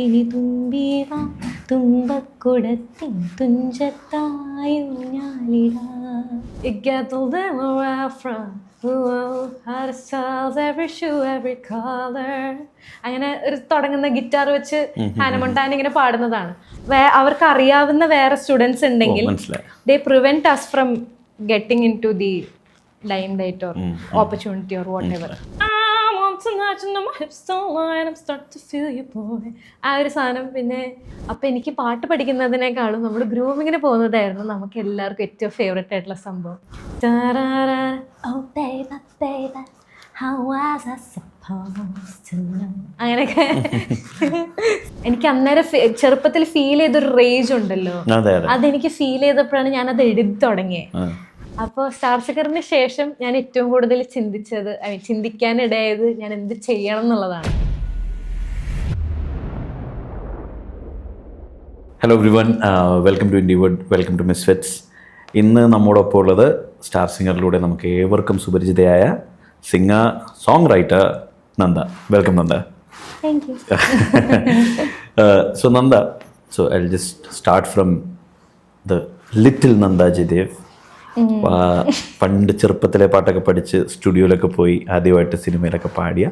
ഇനി തുമ്പീവാ തുമ്പക്കുടത്തിൻ തുഞ്ചത്തായും ഞാലിടാ. It gets all them away from her styles, every shoe, every color. അങ്ങനെ ഒരു തുടങ്ങുന്ന ഗിറ്റാർ വെച്ച് ഹാന മൊണ്ടാന ഇങ്ങനെ പാടുന്നതാണ്. അവർക്ക് അറിയാവുന്ന വേറെ സ്റ്റുഡൻസ് ഉണ്ടെങ്കിൽ they prevent us from getting into the limelight or opportunity or whatever. ആ ഒരു സാധനം. പിന്നെ അപ്പം എനിക്ക് പാട്ട് പഠിക്കുന്നതിനേക്കാളും നമ്മൾ ഗ്രൂമിങ്ങിന് പോകുന്നതായിരുന്നു നമുക്ക് എല്ലാവർക്കും ഏറ്റവും ഫേവറേറ്റ് ആയിട്ടുള്ള സംഭവം. അങ്ങനെയൊക്കെ എനിക്ക് അന്നേരം ചെറുപ്പത്തിൽ ഫീൽ ചെയ്തൊരു റേജ് ഉണ്ടല്ലോ, അതെനിക്ക് ഫീൽ ചെയ്തപ്പോഴാണ് ഞാനത് എഴുതി തുടങ്ങിയത്. അപ്പോൾ സ്റ്റാർ ചക്കറിന് ശേഷം ഞാൻ ഏറ്റവും കൂടുതൽ ചിന്തിക്കാനിടയായത് ഞാൻ എന്ത് ചെയ്യണം എന്നുള്ളതാണ്. ഹലോ എവ്രിവൺ, വെൽക്കം ടു ഇൻഡിവേർഡ്, വെൽക്കം ടു മിസ്ഫിറ്റ്സ്. ഇന്ന് നമ്മോടൊപ്പം ഉള്ളത് സ്റ്റാർ സിംഗറിലൂടെ നമുക്ക് ഏവർക്കും സുപരിചിതയായ song writer Nanda. Welcome Nanda. Thank you. So Nanda, so I just start from the little Nanda Jayadev. പണ്ട് ചെറുപ്പത്തിലെ പാട്ടൊക്കെ പഠിച്ച് സ്റ്റുഡിയോയിലൊക്കെ പോയി ആദ്യമായിട്ട് സിനിമയിലൊക്കെ പാടിയ.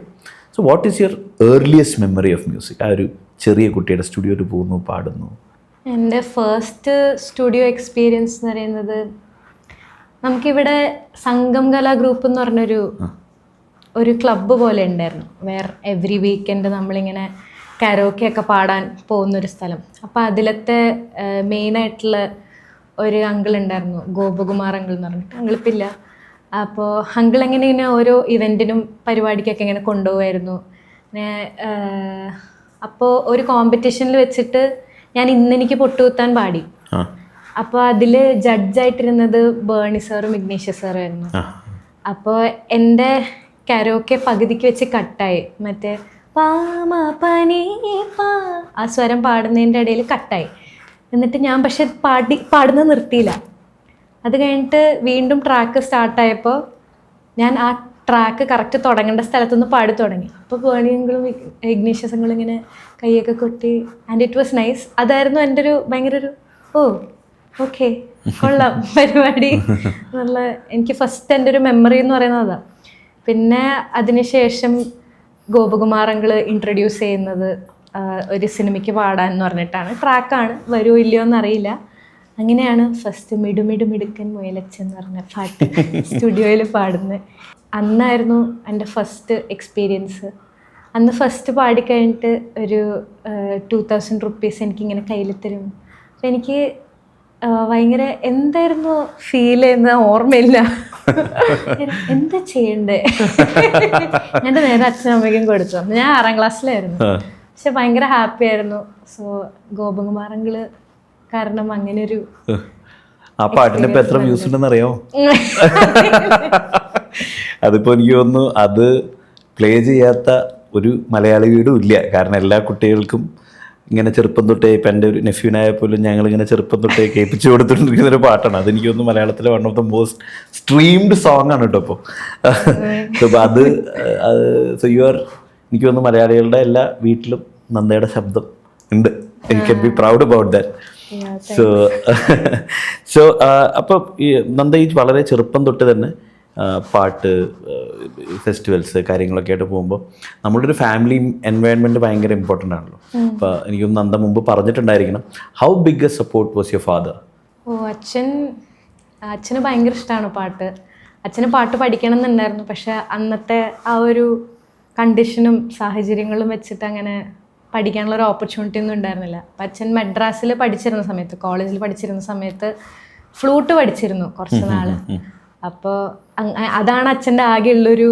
So what is your earliest memory of music? ആ ഒരു ചെറിയ കുട്ടിയുടെ സ്റ്റുഡിയോയിൽ പോകുന്നു, പാടുന്നു. എൻ്റെ ഫസ്റ്റ് സ്റ്റുഡിയോ എക്സ്പീരിയൻസ് എന്ന് പറയുന്നത് നമുക്കിവിടെ സംഗം കലാ ഗ്രൂപ്പ് എന്ന് പറഞ്ഞൊരു ക്ലബ്ബ് പോലെ ഉണ്ടായിരുന്നു. എവറി വീക്കെൻഡ് നമ്മളിങ്ങനെ കരോക്കെ ഒക്കെ പാടാൻ പോകുന്നൊരു സ്ഥലം. അപ്പോൾ അതിലത്തെ മെയിനായിട്ടുള്ള ഒരു അങ്കിൾ ഉണ്ടായിരുന്നു, ഗോപകുമാർ അങ്കിൾ എന്ന് പറഞ്ഞിട്ട്. അങ്കിളിപ്പില്ല. അപ്പോൾ അങ്കിൾ എങ്ങനെ ഇങ്ങനെ ഓരോ ഇവൻറ്റിനും പരിപാടിക്കൊക്കെ ഇങ്ങനെ കൊണ്ടുപോകുമായിരുന്നു. അപ്പോൾ ഒരു കോമ്പറ്റീഷനിൽ വെച്ചിട്ട് ഞാൻ ഇന്നെനിക്ക് പൊട്ടുകുത്താൻ പാടി. അപ്പോൾ അതിൽ ജഡ്ജായിട്ടിരുന്നത് ബേണി സാറും ഇഗ്നേഷ്യസ് സാറും ആയിരുന്നു. അപ്പോൾ എൻ്റെ കരോക്കെ പകുതിക്ക് വെച്ച് കട്ടായി. മറ്റേ പാമ പനി പാ ആ സ്വരം പാടുന്നതിൻ്റെ ഇടയിൽ കട്ടായി. എന്നിട്ട് ഞാൻ പക്ഷെ പാടുന്നത് നിർത്തിയില്ല. അത് കഴിഞ്ഞിട്ട് വീണ്ടും ട്രാക്ക് സ്റ്റാർട്ടായപ്പോൾ ഞാൻ ആ ട്രാക്ക് കറക്റ്റ് തുടങ്ങേണ്ട സ്ഥലത്തുനിന്ന് പാടി തുടങ്ങി. അപ്പോൾ ബേണിയങ്ങളും ഇഗ്നീഷ്യസങ്ങളും ഇങ്ങനെ കൈയൊക്കെ കൊട്ടി. And it was nice. അതായിരുന്നു എൻ്റെ ഒരു ഭയങ്കര ഒരു ഓക്കെ കൊള്ളാം പരിപാടി എന്നുള്ള എനിക്ക് ഫസ്റ്റ് എൻ്റെ ഒരു മെമ്മറി എന്ന് പറയുന്നത് അതാണ്. പിന്നെ അതിനുശേഷം ഗോപകുമാർ അങ്കിൾ ഇൻട്രൊഡ്യൂസ് ചെയ്യുന്നത് ഒരു സിനിമയ്ക്ക് പാടാൻ എന്ന് പറഞ്ഞിട്ടാണ്. ട്രാക്കാണ്, വരുമോ ഇല്ലയോ എന്നറിയില്ല. അങ്ങനെയാണ് ഫസ്റ്റ് മിടുമിടുക്കൻ മുയലച്ചൻ എന്ന് പറഞ്ഞ പാട്ട് സ്റ്റുഡിയോയിൽ പാടുന്നത്. അന്നായിരുന്നു എൻ്റെ ഫസ്റ്റ് എക്സ്പീരിയൻസ്. അന്ന് ഫസ്റ്റ് പാടിക്കഴിഞ്ഞിട്ട് ഒരു 2000 റുപ്പീസ് എനിക്കിങ്ങനെ കയ്യിൽ തരും. അപ്പം എനിക്ക് ഭയങ്കര എന്തായിരുന്നു ഫീൽ ചെയ്യുന്ന ഓർമ്മയില്ല. എന്താ ചെയ്യണ്ടേ എൻ്റെ നേരെ അച്ഛനും അമ്മയ്ക്കും കൊടുത്തു. ഞാൻ 6ാം ക്ലാസ്സിലായിരുന്നു. പക്ഷെ ഭയങ്കര ഹാപ്പി ആയിരുന്നു. സോ ഗോപകുമാർ അങ്കിള് കാരണം അങ്ങനെ ഒരു ആ പാട്ടിന് ഇപ്പം എത്ര വ്യൂസ് ഉണ്ടെന്ന് അറിയാമോ? അതിപ്പോൾ എനിക്ക് തോന്നുന്നു അത് പ്ലേ ചെയ്യാത്ത ഒരു മലയാളി വീടും ഇല്ല. കാരണം എല്ലാ കുട്ടികൾക്കും ഇങ്ങനെ ചെറുപ്പം തൊട്ടേ, ഇപ്പം എൻ്റെ ഒരു നെഫ്യൂനായ പോലും ഞങ്ങളിങ്ങനെ ചെറുപ്പം തൊട്ടേ കേൾപ്പിച്ചു കൊടുത്തുകൊണ്ടിരിക്കുന്ന ഒരു പാട്ടാണ്. അതെനിക്ക് തോന്നുന്നു മലയാളത്തിലെ one of the most streamed song ആണ് കേട്ടോ. അപ്പോൾ അത് സോ എനിക്ക് തോന്നുന്നു മലയാളികളുടെ എല്ലാ വീട്ടിലും നന്ദയുടെ ശബ്ദം ഉണ്ട്. You can be proud about that. So അപ്പോൾ ഈ നന്ദ ഈ വളരെ ചെറുപ്പം തൊട്ട് തന്നെ പാട്ട്, ഫെസ്റ്റിവൽസ് കാര്യങ്ങളൊക്കെ ആയിട്ട് പോകുമ്പോൾ നമ്മളുടെ ഒരു ഫാമിലി എൻവയോൺമെൻറ്റ് ഭയങ്കര ഇമ്പോർട്ടൻ്റ് ആണല്ലോ. അപ്പോൾ എനിക്കൊന്ന് നന്ദ മുമ്പ് പറഞ്ഞിട്ടുണ്ടായിരിക്കണം, how big a support was your father? അച്ഛന് ഭയങ്കര ഇഷ്ടമാണ് പാട്ട്. അച്ഛന് പാട്ട് പഠിക്കണം എന്നുണ്ടായിരുന്നു. പക്ഷെ അന്നത്തെ ആ ഒരു കണ്ടീഷനും സാഹചര്യങ്ങളും വെച്ചിട്ട് അങ്ങനെ പഠിക്കാനുള്ള ഒരു ഓപ്പർച്യൂണിറ്റി ഒന്നും ഉണ്ടായിരുന്നില്ല. അപ്പം അച്ഛൻ മദ്രാസിൽ പഠിച്ചിരുന്ന സമയത്ത്, കോളേജിൽ പഠിച്ചിരുന്ന സമയത്ത് ഫ്ലൂട്ട് പഠിച്ചിരുന്നു കുറച്ച് നാൾ. അപ്പോൾ അതാണ് അച്ഛൻ്റെ ആകെയുള്ളൊരു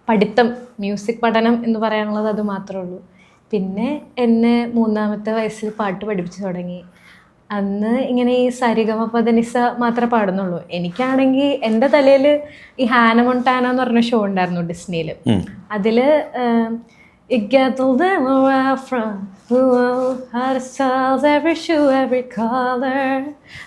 പഠിത്തം, മ്യൂസിക് പഠനം എന്ന് പറയാനുള്ളത് അത് മാത്രമേ ഉള്ളൂ. പിന്നെ എന്നെ 3ാമത്തെ വയസ്സിൽ പാട്ട് പഠിപ്പിച്ചു തുടങ്ങി. അന്ന് ഇങ്ങനെ ഈ സരിഗമ പദനിസ മാത്രമേ പാടുന്നുള്ളൂ. എനിക്കാണെങ്കിൽ എൻ്റെ തലയിൽ ഈ ഹാന മൊണ്ടാന എന്ന് പറഞ്ഞ ഷോ ഉണ്ടായിരുന്നു ഡിസ്നിയിൽ. അതിൽ It gets all them away from her styles, every shoe, every color.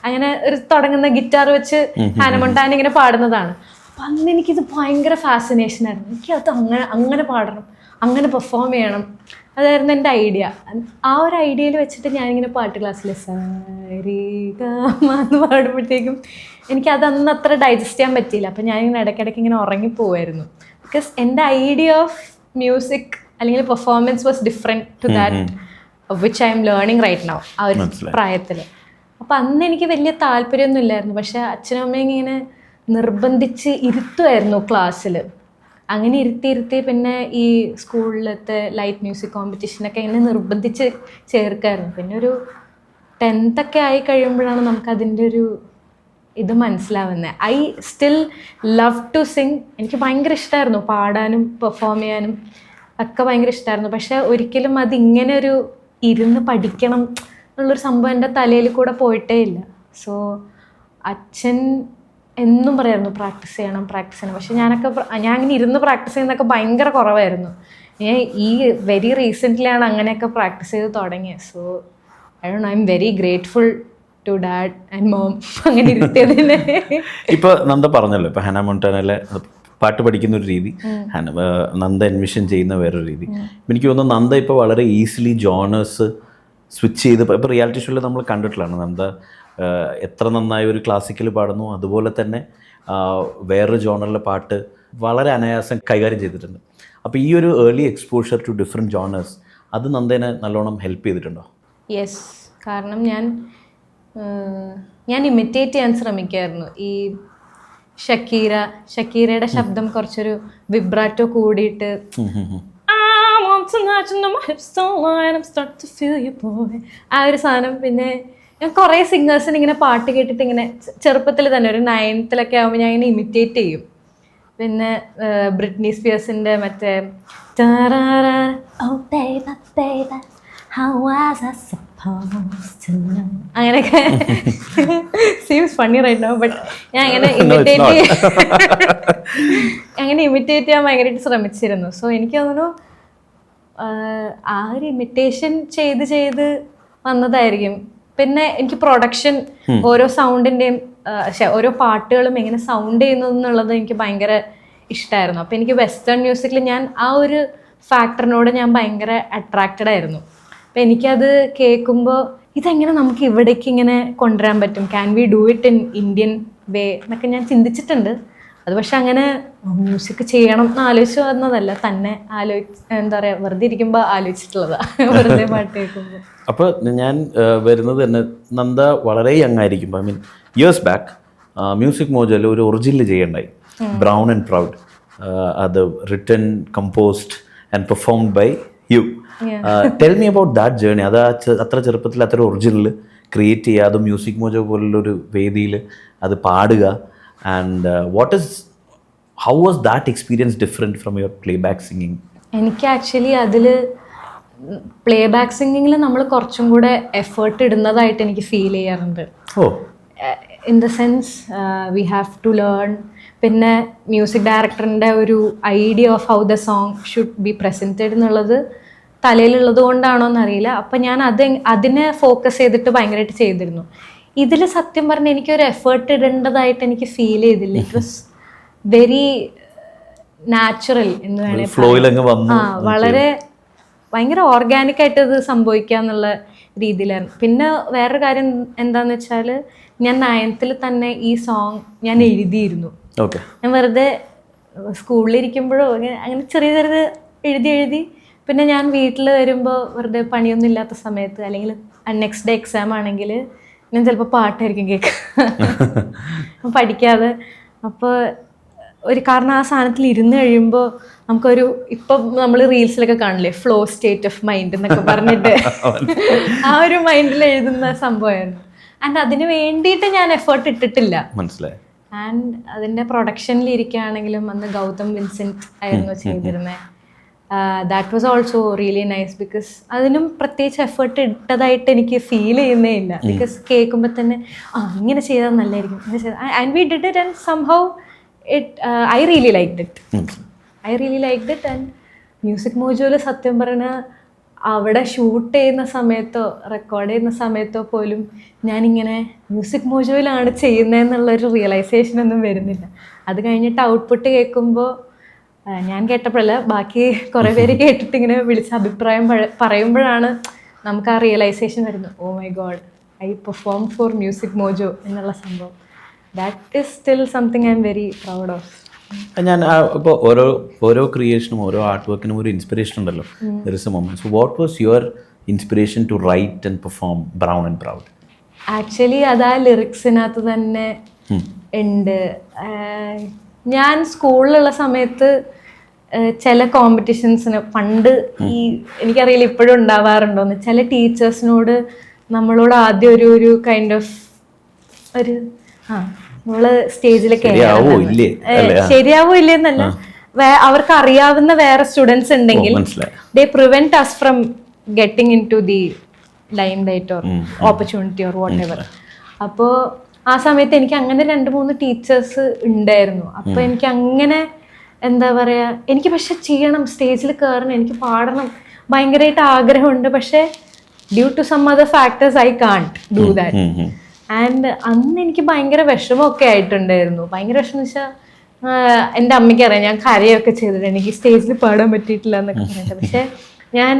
അങ്ങനെ ഒരു തുടങ്ങുന്ന ഗിറ്റാർ വെച്ച് ഹാന മൊണ്ടാന ഇങ്ങനെ പാടുന്നതാണ്. അപ്പം അന്ന് എനിക്കിത് ഭയങ്കര ഫാസിനേഷനായിരുന്നു. എനിക്കത് അങ്ങനെ പാടണം, അങ്ങനെ പെർഫോം ചെയ്യണം, അതായിരുന്നു എൻ്റെ ഐഡിയ. ആ ഒരു ഐഡിയയിൽ വെച്ചിട്ട് ഞാനിങ്ങനെ പാട്ട് ക്ലാസ്സിൽ എന്ന് പാടുമ്പോഴത്തേക്കും എനിക്കത് അന്ന് അത്ര ഡൈജസ്റ്റ് ചെയ്യാൻ പറ്റിയില്ല. അപ്പം ഞാനിങ്ങനെ ഇടയ്ക്കിടയ്ക്ക് ഇങ്ങനെ ഉറങ്ങിപ്പോവായിരുന്നു. ബിക്കോസ് എൻ്റെ ഐഡിയ ഓഫ് മ്യൂസിക് അല്ലെങ്കിൽ performance was different to that which I'm learning right now, ആ ഒരു പ്രായത്തിൽ. അപ്പം അന്ന് എനിക്ക് വലിയ താല്പര്യമൊന്നും ഇല്ലായിരുന്നു. പക്ഷെ അച്ഛനും അമ്മയും ഇങ്ങനെ നിർബന്ധിച്ച് ഇരുത്തുമായിരുന്നു ക്ലാസ്സിൽ. അങ്ങനെ ഇരുത്തി പിന്നെ ഈ സ്കൂളിലത്തെ ലൈറ്റ് മ്യൂസിക് കോമ്പറ്റീഷനൊക്കെ ഇങ്ങനെ നിർബന്ധിച്ച് ചേർക്കായിരുന്നു. പിന്നെ ഒരു 10th ഒക്കെ ആയി കഴിയുമ്പോഴാണ് നമുക്കതിൻ്റെ ഒരു ഇത് മനസ്സിലാവുന്നത്. I still love to sing. എനിക്ക് ഭയങ്കര ഇഷ്ടമായിരുന്നു പാടാനും പെർഫോം ചെയ്യാനും ഒക്കെ ഭയങ്കര ഇഷ്ടമായിരുന്നു. പക്ഷെ ഒരിക്കലും അതിങ്ങനെ ഒരു ഇരുന്ന് പഠിക്കണം എന്നുള്ളൊരു സംഭവം എൻ്റെ തലയിൽ കൂടെ പോയിട്ടേ ഇല്ല. സോ അച്ഛൻ എന്നും പറയായിരുന്നു പ്രാക്ടീസ് ചെയ്യണം. പക്ഷെ ഞാൻ അങ്ങനെ ഇരുന്ന് പ്രാക്ടീസ് ചെയ്യുന്നതൊക്കെ ഭയങ്കര കുറവായിരുന്നു. ഞാൻ ഈ വെരി റീസെൻ്റ്ലിയാണ് അങ്ങനെയൊക്കെ പ്രാക്ടീസ് ചെയ്ത് തുടങ്ങിയത്. So I don't know, I'm very grateful to dad and mom അങ്ങനെ ഇരുത്തിയതിന്. ഇപ്പോൾ നന്ദ പറഞ്ഞല്ലോ, ഇപ്പോൾ ഹന മോണ്ടാനയിലെ പാട്ട് പഠിക്കുന്ന ഒരു രീതി, നന്ദ അഡ്മിഷൻ ചെയ്യുന്ന വേറൊരു രീതി. എനിക്ക് തോന്നുന്നു നന്ദ ഇപ്പോൾ വളരെ ഈസിലി ജോണേഴ്സ് സ്വിച്ച് ചെയ്ത്, ഇപ്പോൾ റിയാലിറ്റി ഷോയിൽ നമ്മൾ കണ്ടിട്ടുള്ളതാണ് നന്ദ എത്ര നന്നായി ഒരു ക്ലാസിക്കൽ പാടുന്നു, അതുപോലെ തന്നെ വേറൊരു ജോണറിലെ പാട്ട് വളരെ അനായാസം കൈകാര്യം ചെയ്തിട്ടുണ്ട്. അപ്പോൾ ഈ ഒരു early exposure to different genres അത് നന്ദേനെ നല്ലോണം ഹെൽപ്പ് ചെയ്തിട്ടുണ്ടോ? യെസ്, കാരണം ഞാൻ ഇമിറ്റേറ്റ് ചെയ്യാൻ ശ്രമിക്കായിരുന്നു. ഈ ഷക്കീരയുടെ ശബ്ദം കുറച്ചൊരു വിബ്രാറ്റോ കൂടിയിട്ട് ആ ഒരു സാധനം. പിന്നെ ഞാൻ കുറേ സിംഗേഴ്സിന് ഇങ്ങനെ പാട്ട് കേട്ടിട്ട് ഇങ്ങനെ ചെറുപ്പത്തിൽ തന്നെ ഒരു 9th ആകുമ്പോൾ ഞാൻ ഇങ്ങനെ ഇമിറ്റേറ്റ് ചെയ്യും. പിന്നെ ബ്രിട്നി സ്പിയേഴ്സിൻ്റെ മറ്റേ അങ്ങനെയൊക്കെ seems funny right now, but ഞാൻ അങ്ങനെ ഇമിറ്റേറ്റ് ചെയ്യാൻ ഭയങ്കരമായിട്ട് ശ്രമിച്ചിരുന്നു. സോ എനിക്ക് തോന്നുന്നു ആ ഒരു ഇമിറ്റേഷൻ ചെയ്ത് വന്നതായിരിക്കും. പിന്നെ എനിക്ക് പ്രൊഡക്ഷൻ, ഓരോ സൗണ്ടിൻ്റെയും ഓരോ പാട്ടുകളും എങ്ങനെ സൗണ്ട് ചെയ്യുന്നു എന്നുള്ളത് എനിക്ക് ഭയങ്കര ഇഷ്ടമായിരുന്നു. അപ്പോൾ എനിക്ക് വെസ്റ്റേൺ മ്യൂസിക്കിൽ ഞാൻ ആ ഒരു ഫാക്ടറിനോട് ഞാൻ ഭയങ്കര അട്രാക്റ്റഡ് ആയിരുന്നു. അപ്പം എനിക്കത് കേൾക്കുമ്പോൾ ഇതെങ്ങനെ നമുക്ക് ഇവിടേക്ക് ഇങ്ങനെ കൊണ്ടുവരാൻ പറ്റും, can we do it in Indian way എന്നൊക്കെ ഞാൻ ചിന്തിച്ചിട്ടുണ്ട്. അത് പക്ഷെ അങ്ങനെ മ്യൂസിക് ചെയ്യണം എന്ന് ആലോചിച്ച് വന്നതല്ല, തന്നെ എന്താ പറയുക, വെറുതെ ഇരിക്കുമ്പോൾ ആലോചിച്ചിട്ടുള്ളതാണ്, വെറുതെ പാട്ട് കേൾക്കുമ്പോൾ. അപ്പോൾ ഞാൻ വരുന്നത് തന്നെ നന്ദ വളരെ യങ് ആയിരിക്കുമ്പോൾ, I mean years back music മോജോയിൽ ഒരു ഒറിജിനൽ ചെയ്യണ്ടായി, ബ്രൗൺ ആൻഡ് പ്രൗഡ്. അത് written, composed and performed by you. Tell me about that journey. അത് അത്ര ചെറുപ്പത്തിൽ അത്ര ഒറിജിനൽ ക്രിയേറ്റ് ചെയ്യുക, അത് മ്യൂസിക് മോജോ പോലുള്ളൊരു വേദിയിൽ അത് പാടുക. And how was that experience different from your playback singing? എനിക്ക് ആക്ച്വലി അതിൽ പ്ലേബാക്ക് സിംഗിങ്ങിൽ നമ്മൾ കുറച്ചും കൂടെ എഫേർട്ട് ഇടുന്നതായിട്ട് എനിക്ക് ഫീൽ ചെയ്യാറുണ്ട്. In the sense we have to learn. പിന്നെ മ്യൂസിക് ഡയറക്ടറിൻ്റെ ഒരു idea of how the song should be presented എന്നുള്ളത് തലയിലുള്ളത് കൊണ്ടാണോ എന്നറിയില്ല. അപ്പം ഞാൻ അതിനെ ഫോക്കസ് ചെയ്തിട്ട് ഭയങ്കരമായിട്ട് ചെയ്തിരുന്നു. ഇതിൽ സത്യം പറഞ്ഞാൽ എനിക്കൊരു എഫേർട്ട് ഇടേണ്ടതായിട്ട് എനിക്ക് ഫീൽ ചെയ്തില്ല. ഇറ്റ് വാസ് വെരി നാച്ചുറൽ എന്ന് വേണമെങ്കിൽ, വളരെ ഭയങ്കര ഓർഗാനിക് ആയിട്ട് ഇത് സംഭവിക്കുക എന്നുള്ള രീതിയിലായിരുന്നു. പിന്നെ വേറൊരു കാര്യം എന്താണെന്ന് വെച്ചാൽ, ഞാൻ 9th തന്നെ ഈ സോങ് ഞാൻ എഴുതിയിരുന്നു. ഞാൻ വെറുതെ സ്കൂളിലിരിക്കുമ്പോഴോ അങ്ങനെ ചെറിയ എഴുതി. പിന്നെ ഞാൻ വീട്ടിൽ വരുമ്പോൾ വെറുതെ പണിയൊന്നും ഇല്ലാത്ത സമയത്ത്, അല്ലെങ്കിൽ നെക്സ്റ്റ് ഡേ എക്സാം ആണെങ്കിൽ ഞാൻ ചിലപ്പോൾ പാട്ടായിരിക്കും കേൾക്കുക പഠിക്കാതെ. അപ്പോൾ കാരണം ആ സാധനത്തിൽ ഇരുന്ന് കഴിയുമ്പോൾ നമുക്കൊരു, ഇപ്പം നമ്മൾ റീൽസിലൊക്കെ കാണില്ലേ ഫ്ലോ സ്റ്റേറ്റ് ഓഫ് മൈൻഡ് എന്നൊക്കെ പറഞ്ഞിട്ട്, ആ ഒരു മൈൻഡിൽ എഴുതുന്ന സംഭവമായിരുന്നു. ആൻഡ് അതിന് വേണ്ടിയിട്ട് ഞാൻ എഫേർട്ട് ഇട്ടിട്ടില്ല, മനസ്സിലായി. ആൻഡ് അതിൻ്റെ പ്രൊഡക്ഷനിൽ ഇരിക്കുകയാണെങ്കിലും അന്ന് ഗൗതം വിൻസെൻറ്റ് ആയിരുന്നു ചെയ്തിരുന്നത്. That was also really nice, because അതിനും പ്രത്യേകിച്ച് എഫേർട്ട് ഇട്ടതായിട്ട് എനിക്ക് ഫീൽ ചെയ്യുന്നേ ഇല്ല. ബിക്കോസ് കേൾക്കുമ്പോൾ തന്നെ ഇങ്ങനെ ചെയ്താൽ നല്ലതായിരിക്കും, ഇങ്ങനെ ചെയ്താൽ. And we did it and somehow I really liked it. And music മോജോയിൽ സത്യം പറഞ്ഞാൽ അവിടെ ഷൂട്ട് ചെയ്യുന്ന സമയത്തോ റെക്കോർഡ് ചെയ്യുന്ന സമയത്തോ പോലും ഞാനിങ്ങനെ മ്യൂസിക് മോജോയിലാണ് ചെയ്യുന്നതെന്നുള്ളൊരു റിയലൈസേഷൻ ഒന്നും വരുന്നില്ല. അത് കഴിഞ്ഞിട്ട് ഔട്ട്പുട്ട് കേൾക്കുമ്പോൾ ഞാൻ കേട്ടപ്പോഴല്ല, ബാക്കി കുറേ പേര് കേട്ടിട്ട് ഇങ്ങനെ വിളിച്ച അഭിപ്രായം പറയുമ്പോഴാണ് നമുക്ക് ആ റിയലൈസേഷൻ വരുന്നത്. Oh my god, I perform for Music Mojo എന്നുള്ള സംഭവം. That is still something I'm very proud of. ഞാൻ ഇപ്പോൾ ഓരോ ക്രിയേഷനും ഓരോ ആർട്ട് വർക്കിനും ഒരു ഇൻസ്പിറേഷൻ ഉണ്ടല്ലോ. There is a moment. So what was your inspiration to write and perform Brown and Proud? Actually അത് ആ ലിറിക്സിനകത്ത് തന്നെ ഉണ്ട്. ഞാൻ സ്കൂളിലുള്ള സമയത്ത് ചില കോമ്പറ്റീഷൻസിന് പണ്ട് എനിക്കറിയില്ല ഇപ്പോഴും ഉണ്ടാവാറുണ്ടോന്ന്, ചില ടീച്ചേഴ്സിനോട് നമ്മളോട് ആദ്യം ഒരു കൈൻഡ് ഓഫ് നമ്മള് സ്റ്റേജിൽ ശരിയാവോ ഇല്ലേന്നല്ല, അവർക്ക് അറിയാവുന്ന വേറെ സ്റ്റുഡൻസ് ഉണ്ടെങ്കിൽ they prevent us from getting into the limelight or opportunity or whatever. അപ്പോൾ ആ സമയത്ത് എനിക്ക് അങ്ങനെ 2-3 ടീച്ചേഴ്സ് ഉണ്ടായിരുന്നു. അപ്പോൾ എനിക്ക് അങ്ങനെ എന്താ പറയാ, എനിക്ക് പക്ഷെ ചെയ്യണം, സ്റ്റേജിൽ കയറണം, എനിക്ക് പാടണം, ഭയങ്കരമായിട്ട് ആഗ്രഹമുണ്ട്. പക്ഷെ due to some other factors I can't do that. And അന്ന് എനിക്ക് ഭയങ്കര വിഷമമൊക്കെ ആയിട്ടുണ്ടായിരുന്നു. ഭയങ്കര വിഷമം എന്ന് വെച്ചാൽ എൻ്റെ അമ്മയ്ക്ക് അറിയാം ഞാൻ കരയൊക്കെ ചെയ്തിട്ട് എനിക്ക് സ്റ്റേജിൽ പാടാൻ പറ്റിയിട്ടില്ല എന്നൊക്കെ പറഞ്ഞിട്ട്. പക്ഷെ ഞാൻ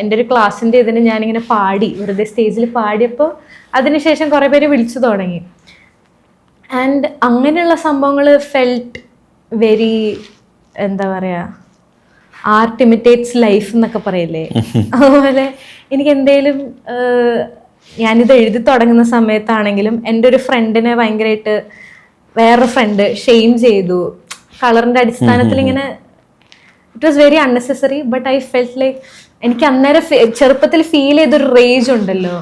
എൻ്റെ ഒരു ക്ലാസ്സിൻ്റെ ഇതിന് ഞാനിങ്ങനെ പാടി, വെറുതെ സ്റ്റേജിൽ പാടിയപ്പോൾ അതിനുശേഷം കുറേ പേര് വിളിച്ചു തുടങ്ങി. ആൻഡ് അങ്ങനെയുള്ള സംഭവങ്ങൾ ഫെൽറ്റ് വെരി എന്താ പറയുക, ആർട്ട് ഇമിറ്റേറ്റ്സ് ലൈഫ് എന്നൊക്കെ പറയില്ലേ, അതുപോലെ എനിക്ക് എന്തേലും ഞാനിത് എഴുതി തുടങ്ങുന്ന സമയത്താണെങ്കിലും എൻ്റെ ഒരു ഫ്രണ്ടിനെ ഭയങ്കരമായിട്ട് വേറൊരു ഫ്രണ്ട് ഷെയിം ചെയ്തു കളറിൻ്റെ അടിസ്ഥാനത്തിൽ. ഇങ്ങനെ it was very unnecessary. But I felt like എനിക്ക് അന്നേരം ചെറുപ്പത്തിൽ ഫീൽ ചെയ്തൊരു റേജ് ഉണ്ടല്ലോ,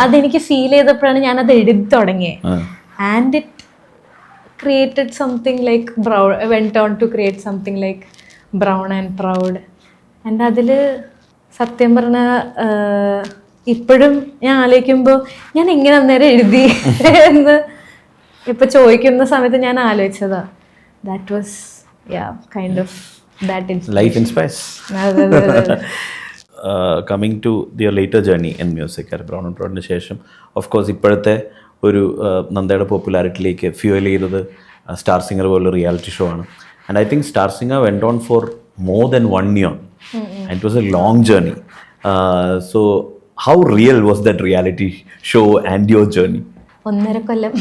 അതെനിക്ക് ഫീൽ ചെയ്തപ്പോഴാണ് ഞാനത് എഴുതി തുടങ്ങിയത്. And it created something like went on to create something like Brown and Proud. And അതിൽ സത്യം പറഞ്ഞ ഇപ്പോഴും ഞാൻ ആലോചിക്കുമ്പോൾ ഞാൻ എങ്ങനെ അന്നേരം എഴുതി എന്ന് ഇപ്പൊ ചോദിക്കുന്ന സമയത്ത് ഞാൻ ആലോചിച്ചതാ. That was kind of that life inspires. Coming to their later journey in music, Brown and പ്രൗഡിന് ശേഷം ഓഫ് കോഴ്സ് ഇപ്പോഴത്തെ ഒരു നന്ദയുടെ പോപ്പുലാരിറ്റിയിലേക്ക് ഫ്യൂൽ ചെയ്തത് സ്റ്റാർ സിംഗർ പോലുള്ള റിയാലിറ്റി ഷോ ആണ്. And I think Star Singer went on for more than 1 year. And it was a long journey. So how real was that reality show and your journey? 1.5 കൊല്ലം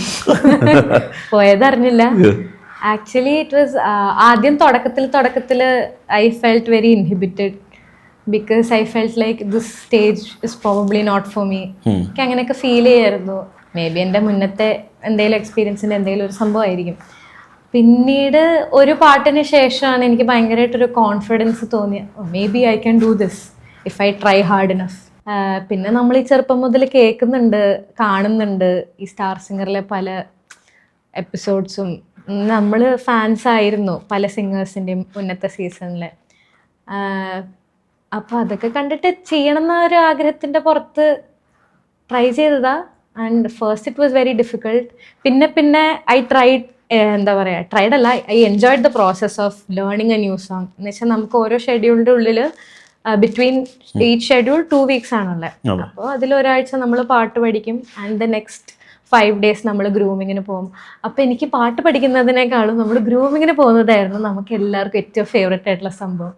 പോയതറിഞ്ഞില്ല. Actually it was ആദ്യം തുടക്കത്തിൽ I felt very inhibited because I felt like this stage is probably not for me. എനിക്ക് അങ്ങനെയൊക്കെ feel ചെയ്യായിരുന്നു. May be എൻ്റെ മുന്നത്തെ എന്തെങ്കിലും എക്സ്പീരിയൻസിൻ്റെ എന്തെങ്കിലും ഒരു സംഭവമായിരിക്കും. പിന്നീട് ഒരു പാട്ടിന് ശേഷമാണ് എനിക്ക് ഭയങ്കരമായിട്ടൊരു കോൺഫിഡൻസ് തോന്നിയത്. May be I can do this if I try hard enough. പിന്നെ നമ്മൾ ഈ ചെറുപ്പം മുതൽ കേൾക്കുന്നുണ്ട്, കാണുന്നുണ്ട് ഈ സ്റ്റാർ സിംഗറിലെ പല എപ്പിസോഡ്സും. നമ്മൾ ഫാൻസ് ആയിരുന്നു പല സിംഗേഴ്സിൻ്റെയും മുന്നത്തെ സീസണിൽ. അപ്പോൾ അതൊക്കെ കണ്ടിട്ട് ചെയ്യണം എന്നൊരു ആഗ്രഹത്തിൻ്റെ പുറത്ത് ട്രൈ ചെയ്തതാ. And first it was very difficult. പിന്നെ ഐ ട്രൈഡ്, എന്താ പറയുക, ട്രൈഡ് അല്ല, I enjoyed the process of learning A new song. എന്ന് വെച്ചാൽ നമുക്ക് ഓരോ ഷെഡ്യൂളിൻ്റെ ഉള്ളിൽ ബിറ്റ്വീൻ ഈച്ച് ഷെഡ്യൂൾ 2 weeks ആണുള്ളത്. അപ്പോൾ അതിലൊരാഴ്ച നമ്മൾ പാട്ട് പഠിക്കും. ആൻഡ് ദ നെക്സ്റ്റ് 5 days നമ്മൾ ഗ്രൂമിങ്ങിന് പോകും. അപ്പോൾ എനിക്ക് പാട്ട് പഠിക്കുന്നതിനേക്കാളും നമ്മൾ ഗ്രൂമിങ്ങിന് പോകുന്നതായിരുന്നു നമുക്ക് എല്ലാവർക്കും ഏറ്റവും ഫേവറേറ്റ് ആയിട്ടുള്ള സംഭവം.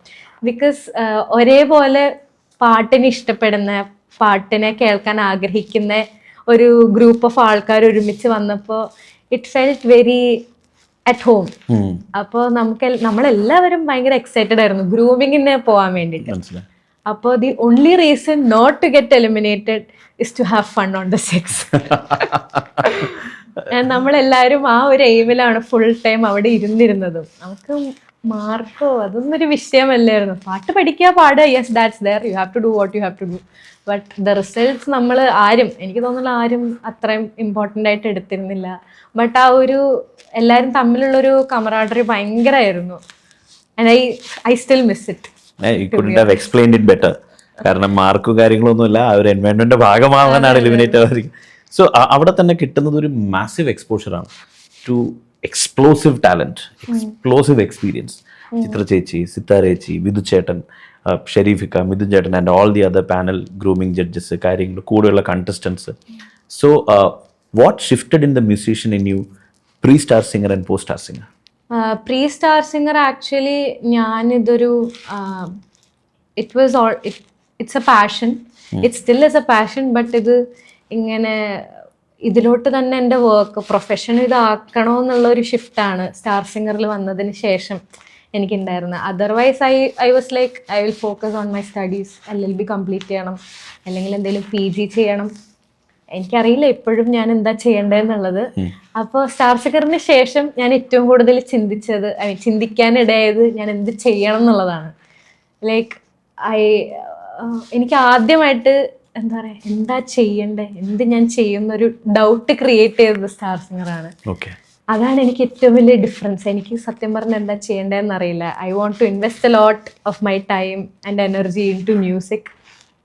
ബിക്കോസ് ഒരേപോലെ പാട്ടിനെ ഇഷ്ടപ്പെടുന്ന, പാട്ടിനെ കേൾക്കാൻ ആഗ്രഹിക്കുന്ന ഒരു ഗ്രൂപ്പ് ഓഫ് ആൾക്കാർ ഒരുമിച്ച് വന്നപ്പോൾ it felt very at home. അപ്പോൾ നമ്മളെല്ലാവരും ഭയങ്കര എക്സൈറ്റഡ് ആയിരുന്നു ഗ്രൂമിങ്ങിന് പോകാൻ വേണ്ടിയിട്ട്. അപ്പോൾ the only reason not to get eliminated is to have fun on the sets. നമ്മളെല്ലാവരും ആ ഒരു എയിമിലാണ് ഫുൾ ടൈം അവിടെ ഇരുന്നിരുന്നതും. നമുക്ക് മാർക്കോ അതൊന്നും ഒരു വിഷയമല്ലായിരുന്നു. പാട്ട് പഠിക്കുക, പാടുക, yes that's there, you have to do what you have to do. But the results നമ്മൾ എനിക്ക് തോന്നുന്നില്ല ആരും അത്രയും ഇമ്പോർട്ടൻ്റ് ആയിട്ട് എടുത്തിരുന്നില്ല. ബട്ട് ആ ഒരു എല്ലാവരും തമ്മിലുള്ളൊരു കമറാഡറി ഭയങ്കരമായിരുന്നു. And I still miss it. You couldn't have explained it better. കാരണം മാർക്കും കാര്യങ്ങളൊന്നുമില്ല, ആ ഒരു എൻവയോൺമെന്റിന്റെ ഭാഗമാവാനാണ് എലിമിനേറ്റ് ആവാതിരിക്കും. സോ അവിടെ തന്നെ കിട്ടുന്നത് ഒരു മാസീവ് എക്സ്പോഷറാണ് to explosive talent, explosive experience. Chitra ചേച്ചി, സിത്താര ചേച്ചി, വിധു ചേട്ടൻ, ഷെരീഫിക്ക, മിഥുൻ ചേട്ടൻ and all the other panel grooming judges, കാര്യങ്ങൾ കൂടെയുള്ള contestants. So what shifted in the musician in you pre Star Singer and post Star Singer? Pre Star Singer actually ഞാനിതൊരു it's a passion, it still is a passion. But ഇത് ഇങ്ങനെ ഇതിലോട്ട് തന്നെ എൻ്റെ work profession ഇതാക്കണോ എന്നുള്ള ഒരു ഷിഫ്റ്റാണ് star സിംഗറിൽ വന്നതിന് ശേഷം എനിക്കുണ്ടായിരുന്നത്. Otherwise I was like I will focus on my studies, LLB complete ചെയ്യണം, അല്ലെങ്കിൽ എന്തെങ്കിലും PG ചെയ്യണം. എനിക്കറിയില്ല ഇപ്പോഴും ഞാൻ എന്താ ചെയ്യേണ്ടതെന്നുള്ളത്. അപ്പോൾ സ്റ്റാർ സിംഗറിന് ശേഷം ഞാൻ ഏറ്റവും കൂടുതൽ ചിന്തിക്കാനിടയായത് ഞാൻ എന്ത് ചെയ്യണം എന്നുള്ളതാണ്. ലൈക്ക് എനിക്ക് ആദ്യമായിട്ട് എന്താ പറയുക, എന്താ ചെയ്യണ്ടേ, എന്ത് ഞാൻ ചെയ്യുന്നൊരു ഡൗട്ട് ക്രിയേറ്റ് ചെയ്തത് സ്റ്റാർ സിംഗറാണ്. അതാണ് എനിക്ക് ഏറ്റവും വലിയ ഡിഫറൻസ്. എനിക്ക് സത്യം പറഞ്ഞാൽ എന്താ ചെയ്യേണ്ടതെന്ന് അറിയില്ല. I want to invest a lot of my time and energy into music.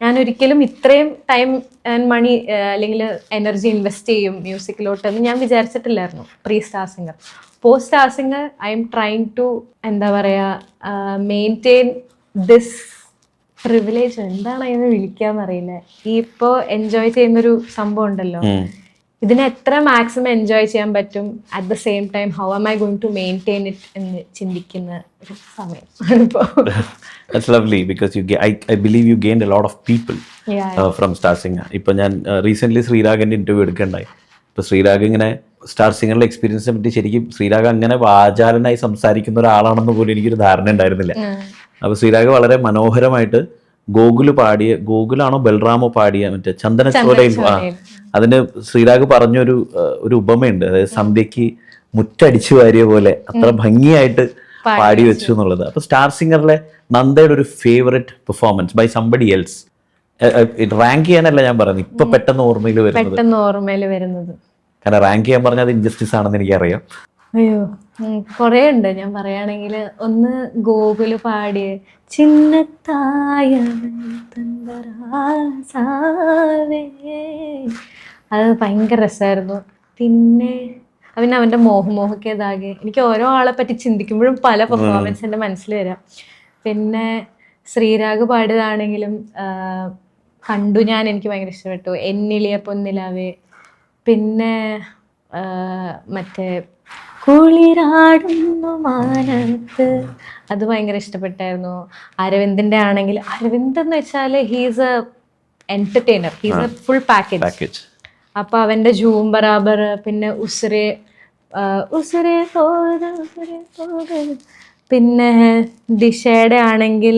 ഞാൻ ഒരിക്കലും ഇത്രയും ടൈം ആൻഡ് മണി അല്ലെങ്കിൽ എനർജി ഇൻവെസ്റ്റ് ചെയ്യും മ്യൂസിക്കിലോട്ടെന്ന് ഞാൻ വിചാരിച്ചിട്ടില്ലായിരുന്നു pre Star Singer. Post Star Singer I am trying to എന്താ പറയുക മെയിൻറ്റെയിൻ ദിസ് പ്രിവിലേജ്, എന്താണ് അതിനെ വിളിക്കാന്നറിയില്ല. ഈ ഇപ്പോൾ എൻജോയ് ചെയ്യുന്നൊരു സംഭവം ഉണ്ടല്ലോ, ഇതിനെ എത്ര മാക്സിമം എൻജോയ് ചെയ്യാൻ പറ്റും, at the same time how am I going to maintain it എന്ന് ചിന്തിക്കുന്ന ഒരു സമയം ഇപ്പോൾ. That's lovely because I believe you gained a lot of people from Star Singer. ഇപ്പോൾ ഞാൻ റീസെൻ്റ്ലി ശ്രീരാഗിൻ്റെ ഇൻ്റർവ്യൂ എടുക്കേണ്ടായി. ഇപ്പോൾ ശ്രീരാഗ് ഇങ്ങനെ സ്റ്റാർ സിംഗറിലെ എക്സ്പീരിയൻസിനെ പറ്റി ശരിക്കും ശ്രീരാഗ് അങ്ങനെ വാചാലനായി സംസാരിക്കുന്ന ഒരാളാണെന്ന് പോലും എനിക്കൊരു ധാരണ ഉണ്ടായിരുന്നില്ല. അപ്പോൾ ശ്രീരാഗ് വളരെ മനോഹരമായിട്ട് ഗോകുലാണോ ബൽറാമോ പാടിയ മറ്റേ ചന്ദനച്ചോലയിൽ, അതിന് ശ്രീരാഗ് പറഞ്ഞൊരു ഉപമയുണ്ട്. അതായത് സന്ധ്യക്ക് മുറ്റടിച്ചു വാരിയ പോലെ അത്ര ഭംഗിയായിട്ട് പാടി വെച്ചു എന്നുള്ളത്. അപ്പൊ സ്റ്റാർ സിംഗറിലെ നന്ദയുടെ ഒരു favourite performance by somebody else, rank ചെയ്യാനല്ല ഞാൻ പറയുന്നത്, ഇപ്പൊ പെട്ടെന്ന് ഓർമ്മയിൽ വരുന്നത്. കാരണം റാങ്ക് ചെയ്യാൻ പറഞ്ഞാൽ അത് ഇൻജസ്റ്റിസ് ആണെന്ന് എനിക്കറിയാം. അയ്യോ കുറേ ഉണ്ട്. ഞാൻ പറയുകയാണെങ്കിൽ ഒന്ന് ഗോകുല് പാടിയ ചിന്നത്തായ അത് ഭയങ്കര രസമായിരുന്നു. പിന്നെ അവൻ്റെ മോഹമോഹക്കേതാകെ, എനിക്ക് ഓരോ ആളെ പറ്റി ചിന്തിക്കുമ്പോഴും പല പെർഫോമൻസ് എൻ്റെ മനസ്സിൽ വരാം. പിന്നെ ശ്രീരാഗ് പാടിയതാണെങ്കിലും കണ്ടു ഞാൻ, എനിക്ക് ഭയങ്കര ഇഷ്ടപ്പെട്ടു. എന്നിളിയ പൊന്നിലാവേ, പിന്നെ മറ്റേ കുളിരാടുന്നു മാനത്ത്, അത് ഭയങ്കര ഇഷ്ടപ്പെട്ടായിരുന്നു. അരവിന്ദിൻ്റെ ആണെങ്കിൽ, അരവിന്ദ് എന്ന് വെച്ചാൽ he's A entertainer, he's A full package. അപ്പൊ അവന്റെ ജൂം ബറാബർ, പിന്നെ ഉസ്രേ പിന്നെ ദിശയുടെ ആണെങ്കിൽ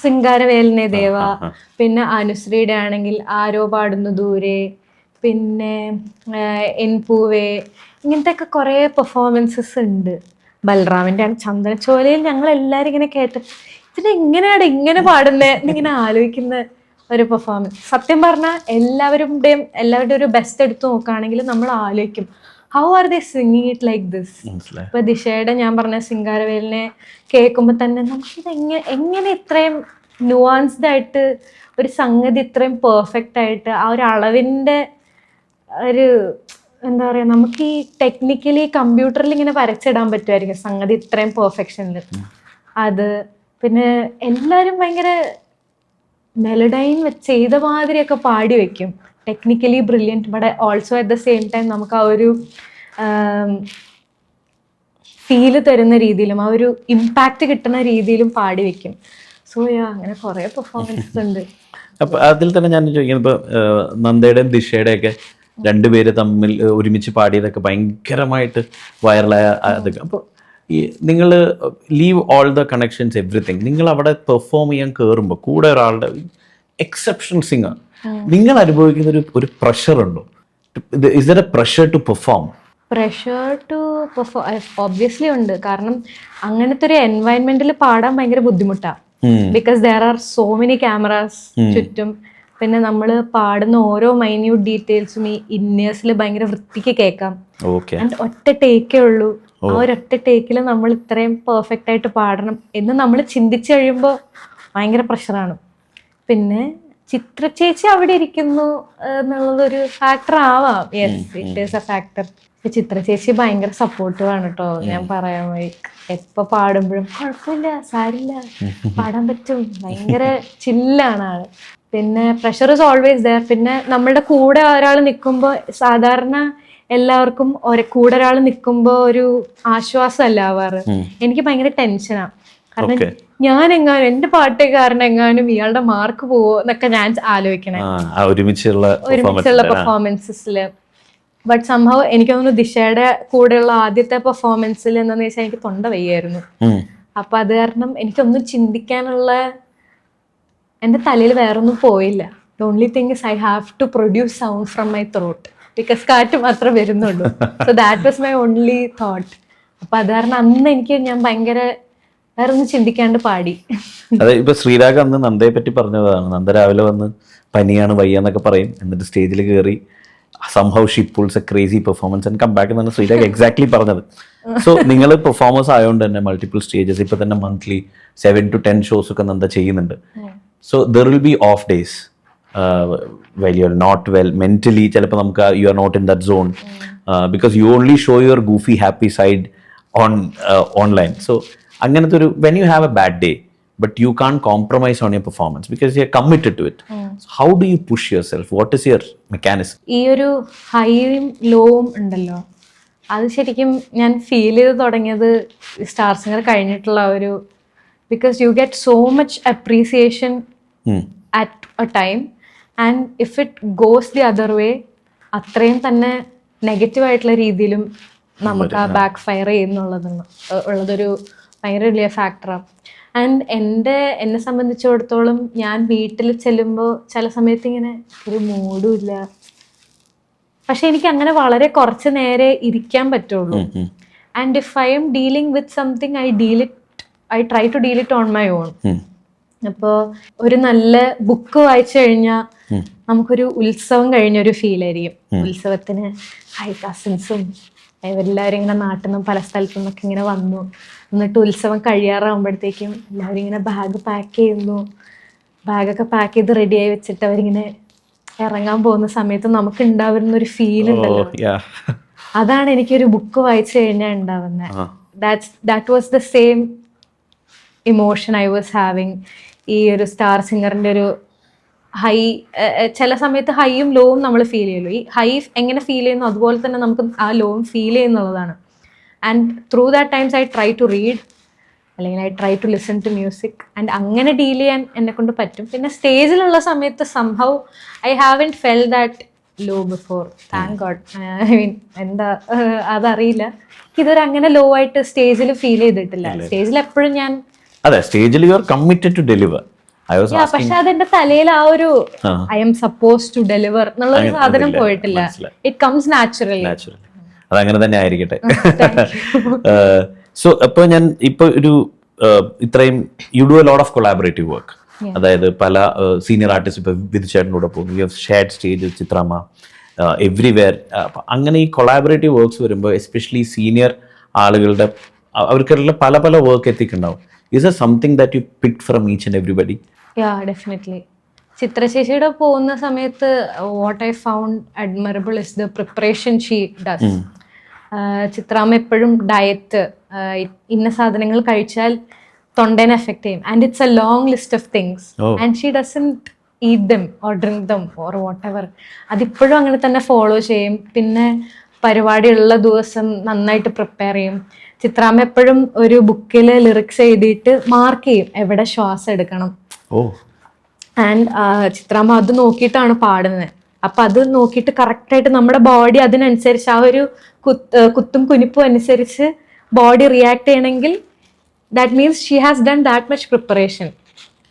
സിംഗാരവേലനെ ദേവ, പിന്നെ അനുശ്രീയുടെ ആണെങ്കിൽ ആരോ പാടുന്നു ദൂരെ, പിന്നെ എൻ പൂവേ, ഇങ്ങനത്തെ ഒക്കെ കുറേ പെർഫോമൻസസ് ഉണ്ട്. ബൽറാമിൻ്റെ ആണ് ചന്ദനച്ചോലയിൽ ഞങ്ങൾ എല്ലാവരും ഇങ്ങനെ കേട്ട് ഇതിനെങ്ങനെയാണ് ഇങ്ങനെ പാടുന്നത് എന്നിങ്ങനെ ആലോചിക്കുന്ന ഒരു പെർഫോമൻസ്. സത്യം പറഞ്ഞാൽ എല്ലാവരുടെയും ഒരു ബെസ്റ്റ് എടുത്ത് നോക്കുകയാണെങ്കിൽ നമ്മൾ ആലോചിക്കും how are they singing it like this. ഇപ്പൊ ദിശയുടെ ഞാൻ പറഞ്ഞ സിംഗാരവേലിനെ കേൾക്കുമ്പോൾ തന്നെ നമുക്കിത് എങ്ങനെ ഇത്രയും നുവാൻസ്ഡ് ആയിട്ട് ഒരു സംഗതി ഇത്രയും പെർഫെക്റ്റ് ആയിട്ട് ആ ഒരു അളവിൻ്റെ ഒരു എന്താ പറയുക, നമുക്ക് ഈ ടെക്നിക്കലി കമ്പ്യൂട്ടറിൽ ഇങ്ങനെ വരച്ചിടാൻ പറ്റുമായിരിക്കും സംഗതി ഇത്രയും പെർഫെക്ഷനിൽ. അത് പിന്നെ എല്ലാവരും ഭയങ്കര മെലഡൈൻ ചെയ്ത മാതിരിയൊക്കെ പാടി വെക്കും, technically brilliant, but also at the same time നമുക്ക് ആ ഒരു ഫീല് തരുന്ന രീതിയിലും ആ ഒരു ഇമ്പാക്റ്റ് കിട്ടുന്ന രീതിയിലും പാടി വെക്കും. സോ അങ്ങനെ കുറേ പെർഫോമൻസസ് ഉണ്ട്. അപ്പം അതിൽ തന്നെ ഞാൻ ചോദിക്കുന്നത്, ഇപ്പോൾ നന്ദയുടെയും ദിശയുടെയൊക്കെ രണ്ടുപേര് തമ്മിൽ ഒരുമിച്ച് പാടിയതൊക്കെ ഭയങ്കരമായിട്ട് വൈറലായ അതൊക്കെ. അപ്പോൾ ഈ നിങ്ങൾ leave all the connections everything, നിങ്ങൾ അവിടെ പെർഫോം ചെയ്യാൻ കയറുമ്പോൾ കൂടെ ഒരാളുടെ എക്സെപ്ഷണൽ സിംഗർ, നിങ്ങൾ അനുഭവിക്കുന്ന ഒരു പ്രഷർ ഉണ്ടോ? Is there a pressure to perform? Pressure to perform obviously ഉണ്ട്. കാരണം അങ്ങനത്തെ ഒരു എൻവയൺമെന്റിൽ പാടാൻ ഭയങ്കര ബുദ്ധിമുട്ടാണ്. Because there are so many cameras ചുറ്റും. പിന്നെ നമ്മൾ പാടുന്ന ഓരോ മൈന്യൂട്ട് ഡീറ്റെയിൽസും ഈ ഇന്നേഴ്സിൽ ഭയങ്കര വൃത്തിക്ക് കേൾക്കാം. ഒറ്റ ടേക്കേ ഉള്ളൂ. ആ ഒരൊറ്റ ടേക്കിൽ നമ്മൾ ഇത്രയും പെർഫെക്റ്റ് ആയിട്ട് പാടണം എന്ന് നമ്മൾ ചിന്തിച്ചു കഴിയുമ്പോൾ ഭയങ്കര പ്രഷറാണ്. പിന്നെ ചിത്ര ചേച്ചി അവിടെ ഇരിക്കുന്നു എന്നുള്ളതൊരു ഫാക്ടർ ആവാം. Yes, it is a factor. Chitra ചേച്ചി ഭയങ്കര സപ്പോർട്ടീവാണ് കേട്ടോ. ഞാൻ പറയാൻ പോയി എപ്പോ പാടുമ്പോഴും കുഴപ്പമില്ല, സാരില്ല, പാടാൻ പറ്റും, ഭയങ്കര ചില്ലാണ് ആള്. പിന്നെ പ്രഷർ ഇസ് ഓൾവേസ് ദയർ. പിന്നെ നമ്മളുടെ കൂടെ ഒരാൾ നിൽക്കുമ്പോൾ സാധാരണ എല്ലാവർക്കും കൂടെ ഒരാൾ നിൽക്കുമ്പോൾ ഒരു ആശ്വാസമല്ല ആവാറ്. എനിക്ക് ഭയങ്കര ടെൻഷനാണ്. കാരണം ഞാൻ എങ്ങാനും എന്റെ പാട്ട് കാരണം എങ്ങാനും ഇയാളുടെ മാർക്ക് പോവോ എന്നൊക്കെ ഞാൻ ആലോചിക്കണേ ഒരുമിച്ചുള്ള പെർഫോമൻസസില്. ബട്ട് സംഭവം എനിക്ക് തോന്നുന്നു ദിശയുടെ കൂടെയുള്ള ആദ്യത്തെ പെർഫോമൻസിൽ എന്താന്ന് വെച്ചാൽ എനിക്ക് തൊണ്ട വയ്യായിരുന്നു. അപ്പൊ അത് കാരണം എനിക്കൊന്നും ചിന്തിക്കാനുള്ള എന്റെ തലയിൽ വേറൊന്നും പോയില്ല. The only thing is I have to produce sound from my throat because കാറ്റ് മാത്രമേ വരുന്നുള്ളൂ. So that was my only thought. അപ്പൊ അത് കാരണം അന്ന് ഞാൻ ഭയങ്കര വേറെ ഒന്നും ചിന്തിക്കാണ്ട് പാടി. അതെ, ഇപ്പൊ ശ്രീരാഗ് അന്ന് നന്ദയെ പറ്റി പറഞ്ഞതാണ്. നന്ദ രാവിലെ വന്ന് പനിയാണ് വയ്യാന്നൊക്കെ പറയും, എന്നിട്ട് സ്റ്റേജിൽ കയറി somehow she pulls a crazy performance and come back എന്നാണ് ശ്രീരാഗ് എക്സാക്ട്ലി പറഞ്ഞത്. സോ നിങ്ങൾ പെർഫോമേഴ്സ് ആയതുകൊണ്ട് തന്നെ മൾട്ടിപ്പിൾ സ്റ്റേജസ് ഇപ്പൊ തന്നെ മന്ത്ലി 7 to 10 ഷോസ് ഒക്കെ നന്ദ ചെയ്യുന്നുണ്ട്. So there will be off days well you are not well mentally. ചിലപ്പോൾ നമുക്ക് you are not in that zone because you only show your goofy happy side online. So അങ്ങനത്തെ ഒരു when you have a bad day but you can't compromise on your performance because you're committed to it. So how do you push yourself? What is your mechanism? ഈ ഒരു ഹൈയും ലോവും ഉണ്ടല്ലോ, അത് ശരിക്കും ഞാൻ feel ചെയ്ത് തുടങ്ങിയത് സ്റ്റാർ സിംഗർ കഴിഞ്ഞിട്ടുള്ള ഒരു because you get so much appreciation at A time and if it goes the other way അത്രയും തന്നെ നെഗറ്റീവായിട്ടുള്ള രീതിയിലും നമുക്ക് ആ ബാക്ക് ഫയർ ചെയ്യുന്നുള്ളതൊരു ഭയങ്കര വലിയ ഫാക്ടറാണ്. ആൻഡ് എന്നെ സംബന്ധിച്ചിടത്തോളം ഞാൻ വീട്ടിൽ ചെല്ലുമ്പോൾ ചില സമയത്ത് ഇങ്ങനെ ഒരു മൂഡും ഇല്ല, പക്ഷെ എനിക്ക് അങ്ങനെ വളരെ കുറച്ച് നേരെ ഇരിക്കാൻ പറ്റുള്ളൂ. And if I'm dealing with something I try to deal it on my own. അപ്പോൾ ഒരു നല്ല ബുക്ക് വായിച്ചു കഴിഞ്ഞാൽ നമുക്കൊരു ഉത്സവം കഴിഞ്ഞൊരു ഫീൽ ആയിരിക്കും. ഉത്സവത്തിന് കസിൻസും എല്ലാവരും ഇങ്ങനെ നാട്ടിൽ നിന്നും പല സ്ഥലത്തു നിന്നൊക്കെ ഇങ്ങനെ വന്നു. എന്നിട്ട് ഉത്സവം കഴിയാറാകുമ്പോഴത്തേക്കും എല്ലാവരും ഇങ്ങനെ ബാഗ് പാക്ക് ചെയ്യുന്നു. ബാഗൊക്കെ പാക്ക് ചെയ്ത് റെഡിയായി വെച്ചിട്ട് അവരിങ്ങനെ ഇറങ്ങാൻ പോകുന്ന സമയത്ത് നമുക്ക് ഉണ്ടാവുന്ന ഒരു ഫീൽ ഉണ്ടല്ലോ, അതാണ് എനിക്കൊരു ബുക്ക് വായിച്ചു കഴിഞ്ഞാൽ ഉണ്ടാവുന്നത്. That was the same emotion I was having. ഈ ഒരു സ്റ്റാർ സിംഗറിന്റെ ഒരു ഹൈ, ചില സമയത്ത് ഹൈയും ലോവും നമ്മൾ ഫീൽ ചെയ്യുള്ളൂ. ഈ ഹൈ എങ്ങനെ ഫീൽ ചെയ്യുന്നു അതുപോലെ തന്നെ നമുക്ക് ആ ലോവും ഫീൽ ചെയ്യുന്നുള്ളതാണ്. And through that times I try to read, അല്ലെങ്കിൽ I try to listen to music and അങ്ങനെ ഡീൽ ചെയ്യാൻ എന്നെ കൊണ്ട് പറ്റും. പിന്നെ സ്റ്റേജിലുള്ള സമയത്ത് somehow I haven't felt that low before, thank God. I mean എന്താ അതറിയില്ല, ഇതൊരു അങ്ങനെ ലോ ആയിട്ട് സ്റ്റേജിൽ ഫീൽ ചെയ്തിട്ടില്ല. സ്റ്റേജിൽ എപ്പോഴും ഞാൻ അതെ സ്റ്റേജിൽ you are committed to deliver. പക്ഷെ അതെന്റെ തലയിൽ ആ ഒരു I am suppose to deliver എന്നുള്ള സാധനം പോയിട്ടില്ല. It comes naturally. അതങ്ങനെ തന്നെ ആയിരിക്കട്ടെ. സോ അപ്പോൾ ഞാൻ ഇപ്പൊ ഒരു ഇത്രയും you do a lot of collaborative work, അതായത് പല സീനിയർ ആർട്ടിസ്റ്റ് ഇപ്പൊ വിധുചേട്ടൻ്റെ കൂടെ പോകുന്നു, യു ഹവ് ഷെയർഡ് സ്റ്റേജ് ചിത്രമ്മ എവ്രിവെയർ. അങ്ങനെ ഈ കൊളാബറേറ്റീവ് വർക്ക്സ് വരുമ്പോൾ എസ്പെഷ്യലി സീനിയർ ആളുകളുടെ അവർക്കുള്ള പല പല വർക്ക് എത്തിക്കുണ്ടാവും. Is there something that you picked from each and everybody? Yeah, definitely. ചിത്ര ചേച്ചിയുടെ പോകുന്ന സമയത്ത് what I found admirable is the preparation she does. ചിത്രാമ്മ എപ്പോഴും ഡയറ്റ്, ഇന്ന സാധനങ്ങൾ കഴിച്ചാൽ തൊണ്ടേനെ എഫക്ട് ചെയ്യും, and it's A long list of things and she doesn't eat them or drink them or whatever. അതിപ്പോഴും അങ്ങനെ തന്നെ ഫോളോ ചെയ്യും. പിന്നെ പരിപാടിയുള്ള ദിവസം നന്നായിട്ട് പ്രിപ്പയർ ചെയ്യും. ചിത്രാമ്മ എപ്പോഴും ഒരു ബുക്കിൽ ലിറിക്സ് എഴുതിയിട്ട് മാർക്ക് ചെയ്യും എവിടെ ശ്വാസം എടുക്കണം. ആൻഡ് ചിത്രാമ്മ അത് നോക്കിയിട്ടാണ് പാടുന്നത്. അപ്പം അത് നോക്കിയിട്ട് കറക്റ്റായിട്ട് നമ്മുടെ ബോഡി അതിനനുസരിച്ച് ആ ഒരു കുത്തും കുനിപ്പും അനുസരിച്ച് ബോഡി റിയാക്ട് ചെയ്യണമെങ്കിൽ that means she has done that much preparation.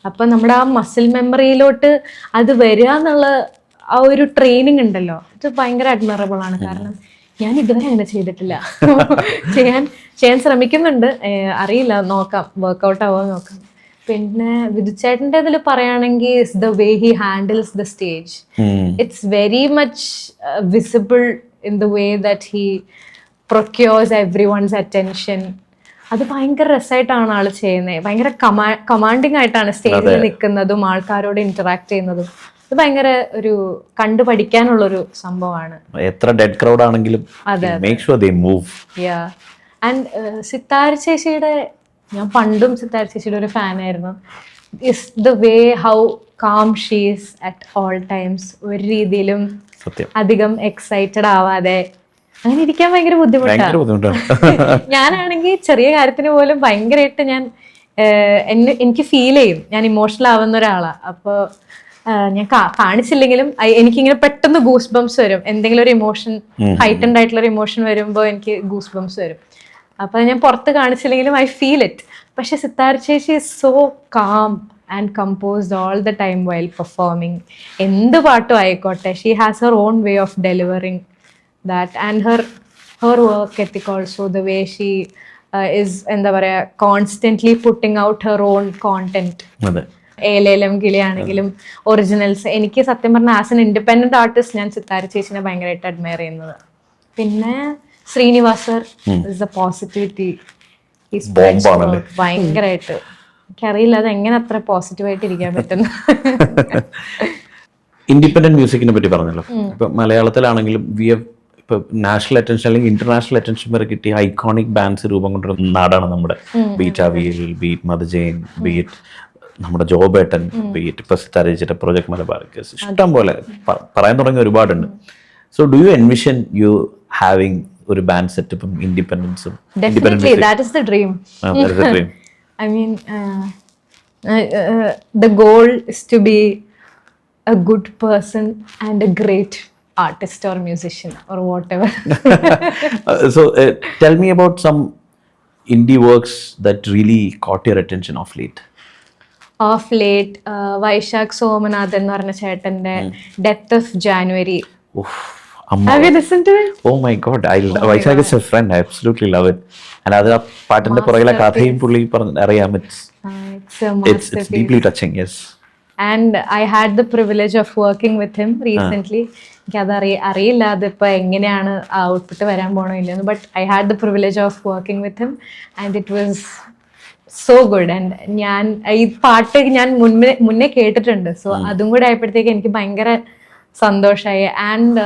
അപ്പം നമ്മുടെ ആ മസിൽ മെമ്മറിയിലോട്ട് അത് വരിക എന്നുള്ള ആ ഒരു ട്രെയിനിങ് ഉണ്ടല്ലോ, ഇത് ഭയങ്കര അഡ്മറബിൾ ആണ്. കാരണം ഞാൻ ഇതുവരെ അങ്ങനെ ചെയ്തിട്ടില്ല. ചെയ്യാൻ ശ്രമിക്കുന്നുണ്ട്, അറിയില്ല, നോക്കാം വർക്ക്ഔട്ട് ആവോ നോക്കാം. പിന്നെ വിധുചേട്ടൻ്റെ ഇതിൽ പറയുകയാണെങ്കിൽ it's the way he handles the stage. It's very much visible in the way that he procures every one's attention. അത് ഭയങ്കര രസമായിട്ടാണ് ആൾ ചെയ്യുന്നത്. ഭയങ്കര കമാൻഡിങ് ആയിട്ടാണ് സ്റ്റേജിൽ നിൽക്കുന്നതും ആൾക്കാരോട് ഇന്ററാക്ട് ചെയ്യുന്നതും. ഇത് ഭയങ്കര ഒരു കണ്ടു പഠിക്കാനുള്ളൊരു സംഭവമാണ്. എത്ര ഡെഡ് ക്രൗഡ് ആണെങ്കിലും make sure they move. And Sithara ചേച്ചിയുടെ, ഞാൻ പണ്ടും സിത്താര ചേച്ചിയുടെ ഒരു ഫാനായിരുന്നു. Is the way how calm she is at all times. ഒരു രീതിയിലും അധികം എക്സൈറ്റഡ് ആവാതെ അങ്ങനെ ഇരിക്കാൻ ഭയങ്കര ബുദ്ധിമുട്ടാണ്. ഞാനാണെങ്കിൽ ചെറിയ കാര്യത്തിന് പോലും ഭയങ്കരമായിട്ട് എനിക്ക് ഫീൽ ചെയ്യും, ഞാൻ ഇമോഷണൽ ആവുന്ന ഒരാളാണ്. അപ്പോൾ ഞാൻ കാണിച്ചില്ലെങ്കിലും എനിക്കിങ്ങനെ പെട്ടെന്ന് ഗൂസ് ബംസ് വരും. എന്തെങ്കിലും ഒരു ഇമോഷൻ, ഹൈറ്റൻഡ് ആയിട്ടുള്ള ഒരു ഇമോഷൻ വരുമ്പോൾ എനിക്ക് ഗൂസ് ബംസ് വരും. അപ്പൊ ഞാൻ പുറത്ത് കാണിച്ചില്ലെങ്കിലും ഐ ഫീൽ ഇറ്റ്. പക്ഷെ സിത്താര ചേച്ചി is so calm and composed all the time while performing. എന്ത് പാട്ടും ആയിക്കോട്ടെ, she has her own way of delivering that. And her work ethic also, the way she is, എന്താ പറയാ, constantly putting out her own content. ഏലേലം കിളിയാണെങ്കിലും ഒറിജിനൽസ്. എനിക്ക് സത്യം പറഞ്ഞാൽ ആസ് എൻ ഇൻഡിപെൻഡന്റ് ആർട്ടിസ്റ്റ് ഞാൻ സിത്താര ചേച്ചിനെ ഭയങ്കരമായിട്ട് അഡ്മയർ ചെയ്യുന്നത്. പിന്നെ Srinivas sir is A positivity. ഭയങ്കരമായിട്ട് എനിക്കറിയില്ല അത് എങ്ങനെ അത്ര പോസിറ്റീവായിട്ട് ഇരിക്കാൻ പറ്റുന്നു. ഇൻഡിപെൻഡന്റ് മ്യൂസിക്കിനെ പറ്റി പറഞ്ഞല്ലോ. ഇപ്പൊ മലയാളത്തിലാണെങ്കിലും ഇപ്പൊ നാഷണൽ അറ്റൻഷൻ അല്ലെങ്കിൽ ഇന്റർനാഷണൽ അറ്റൻഷൻ വരെ കിട്ടിയ ഐക്കോണിക് ബാൻഡ്സ് രൂപം കൊണ്ടുവരുന്ന നാടാണ് നമ്മുടെ. ബീറ്റ് അവിയൽ, ബീറ്റ് മധുജയൻ, ബീറ്റ് നമ്മുടെ ജോബേട്ടൻ, ബീറ്റ് ഇപ്പൊ സിത്താര ചേച്ചിയുടെ പ്രോജക്ട് മലബാർ, ഇഷ്ടം പോലെ പറയാൻ തുടങ്ങിയ ഒരുപാടുണ്ട്. So do you envision U having ഒരു ബാൻഡ് സെറ്റപ്പും ഇൻഡിപെൻഡൻസും? Definitely, that is the dream. That is the dream. I mean, the goal is to be a good person and a great artist or musician or whatever. So tell me about some indie works that really caught your attention of late. Vaishakh Somanathan എന്ന് പറഞ്ഞ ചേട്ടന്റെ death of January. Amma. Have you listened to it? Oh my god, Vaishak is a friend. I absolutely love it. And അത് ആ പാട്ടിന്റെ പുറകിലെ കഥയും പുള്ളി അറിയാം. It's deeply touching, yes. And I had the privilege of working with him recently. എനിക്കത് അറിയില്ല അതിപ്പോൾ എങ്ങനെയാണ് ഔട്ട്പുട്ട് വരാൻ പോകണില്ലെന്ന്. But I had the privilege of working with him and it was so good. And ഞാൻ ഈ പാട്ട് ഞാൻ മുന്നേ കേട്ടിട്ടുണ്ട്. സോ അതും കൂടെ ആയപ്പോഴത്തേക്ക് എനിക്ക് ഭയങ്കര സന്തോഷമായി. ആൻഡ്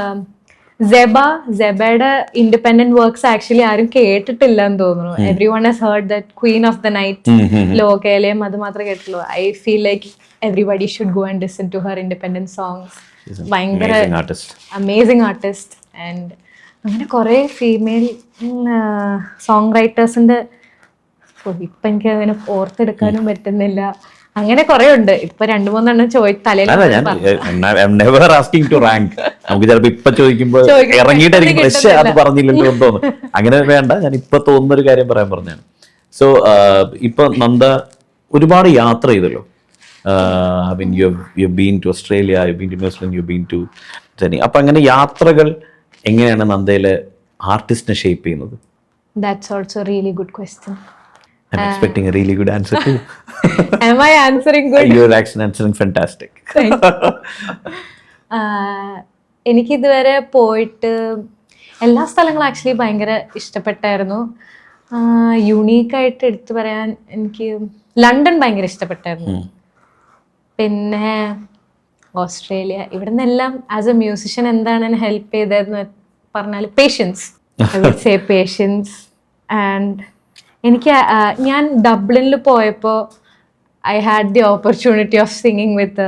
സെബയുടെ ഇൻഡിപെൻഡന്റ് വർക്ക്സ് ആക്ച്വലി ആരും കേട്ടിട്ടില്ല എന്ന് തോന്നുന്നു. Everyone has heard that queen of the night, ലോകയിലെയും അത് മാത്രമേ കേട്ടുള്ളൂ. I feel like everybody should go and listen to her independent songs. ഭയങ്കര അമേസിംഗ് ആർട്ടിസ്റ്റ്. ആൻഡ് അങ്ങനെ കുറെ ഫീമെയിൽ സോങ് റൈറ്റേഴ്സിന്റെ ഇപ്പൊ എനിക്ക് അങ്ങനെ ഓർത്തെടുക്കാനും പറ്റുന്നില്ല. അങ്ങനെ കുറെ ഉണ്ട്. ഇപ്പൊ 2-3 തലയിൽ നമുക്ക് ചിലപ്പോ ഇപ്പൊ ചോദിക്കുമ്പോ ഇറങ്ങിയിട്ടായിരിക്കും പക്ഷേ അത് പറഞ്ഞില്ലല്ലോ എന്ന് തോന്നുന്നു. അങ്ങനെ വേണ്ട, ഞാൻ ഇപ്പൊ തോന്നുന്നൊരു കാര്യം പറയാൻ പറഞ്ഞാണ്. സോ ഇപ്പൊ നന്ദ ഒരുപാട് യാത്ര ചെയ്തല്ലോ. I mean, you've been to Australia, you've been to New Zealand, you've been to Germany. അപ്പൊ അങ്ങനെ യാത്രകൾ എങ്ങനെയാണ് നന്ദയിലെ ആർട്ടിസ്റ്റിനെ ഷേപ്പ് ചെയ്യുന്നത്? That's also a really good question. I'm expecting a really good answer too. Am I answering good? You're actually answering fantastic. എനിക്കിതുവരെ പോയിട്ട് എല്ലാ സ്ഥലങ്ങളും actually ഭയങ്കര ഇഷ്ടപ്പെട്ടായിരുന്നു. യുണീക്കായിട്ട് എടുത്തു പറയാൻ എനിക്ക് ലണ്ടൻ ഭയങ്കര ഇഷ്ടപ്പെട്ടായിരുന്നു. പിന്നെ ഓസ്ട്രേലിയ. ഇവിടെ നിന്നെല്ലാം ആസ് എ മ്യൂസിഷ്യൻ എന്താണ് എന്നെ ഹെൽപ്പ് ചെയ്തതെന്ന് പറഞ്ഞാൽ patience. I would say patience. And എനിക്ക് ഞാൻ ഡബ്ലിനിൽ പോയപ്പോൾ I had the opportunity of singing with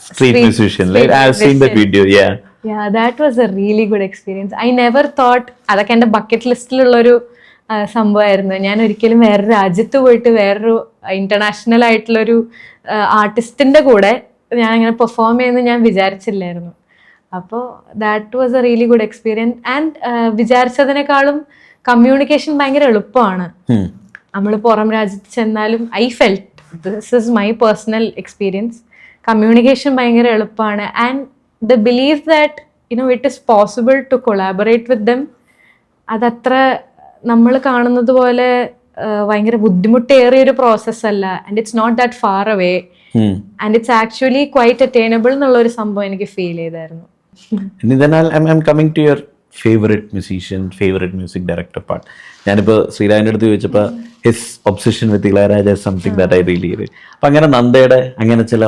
street musician. Like I've seen the video. Yeah, that was a really good experience. I never thought അതൊക്കെ എൻ്റെ bucket ലിസ്റ്റിലുള്ളൊരു സംഭവമായിരുന്നു. ഞാൻ ഒരിക്കലും വേറൊരു രാജ്യത്ത് പോയിട്ട് വേറൊരു ഇന്റർനാഷണൽ ആയിട്ടുള്ളൊരു ആർട്ടിസ്റ്റിന്റെ കൂടെ ഞാൻ അങ്ങനെ പെർഫോം ചെയ്യുമെന്ന് ഞാൻ വിചാരിച്ചില്ലായിരുന്നു. അപ്പോൾ that was a really good experience. And വിചാരിച്ചതിനേക്കാളും കമ്മ്യൂണിക്കേഷൻ ഭയങ്കര എളുപ്പമാണ്. നമ്മൾ പുറം രാജ്യത്ത് ചെന്നാലും I felt, this is my personal experience, communication ഭയങ്കര എളുപ്പമാണ്. And the believe that it is possible to collaborate with them, അതത്ര നമ്മൾ കാണുന്നത് പോലെ ഭയങ്കര ബുദ്ധിമുട്ടേറിയ ഒരു പ്രോസസ് അല്ല. And it's not that far away and it's actually quite attainable എന്നുള്ള ഒരു സംഭവം എനിക്ക് ഫീൽ ചെയ്തായിരുന്നു. I'm coming to your favorite musician, favorite music director part. ഞാനിപ്പോൾ ശ്രീരാജിൻ്റെ അടുത്ത് ചോദിച്ചപ്പോൾ his obsession with Ilayaraja is something that I really അപ്പം അങ്ങനെ നന്ദയുടെ അങ്ങനെ ചില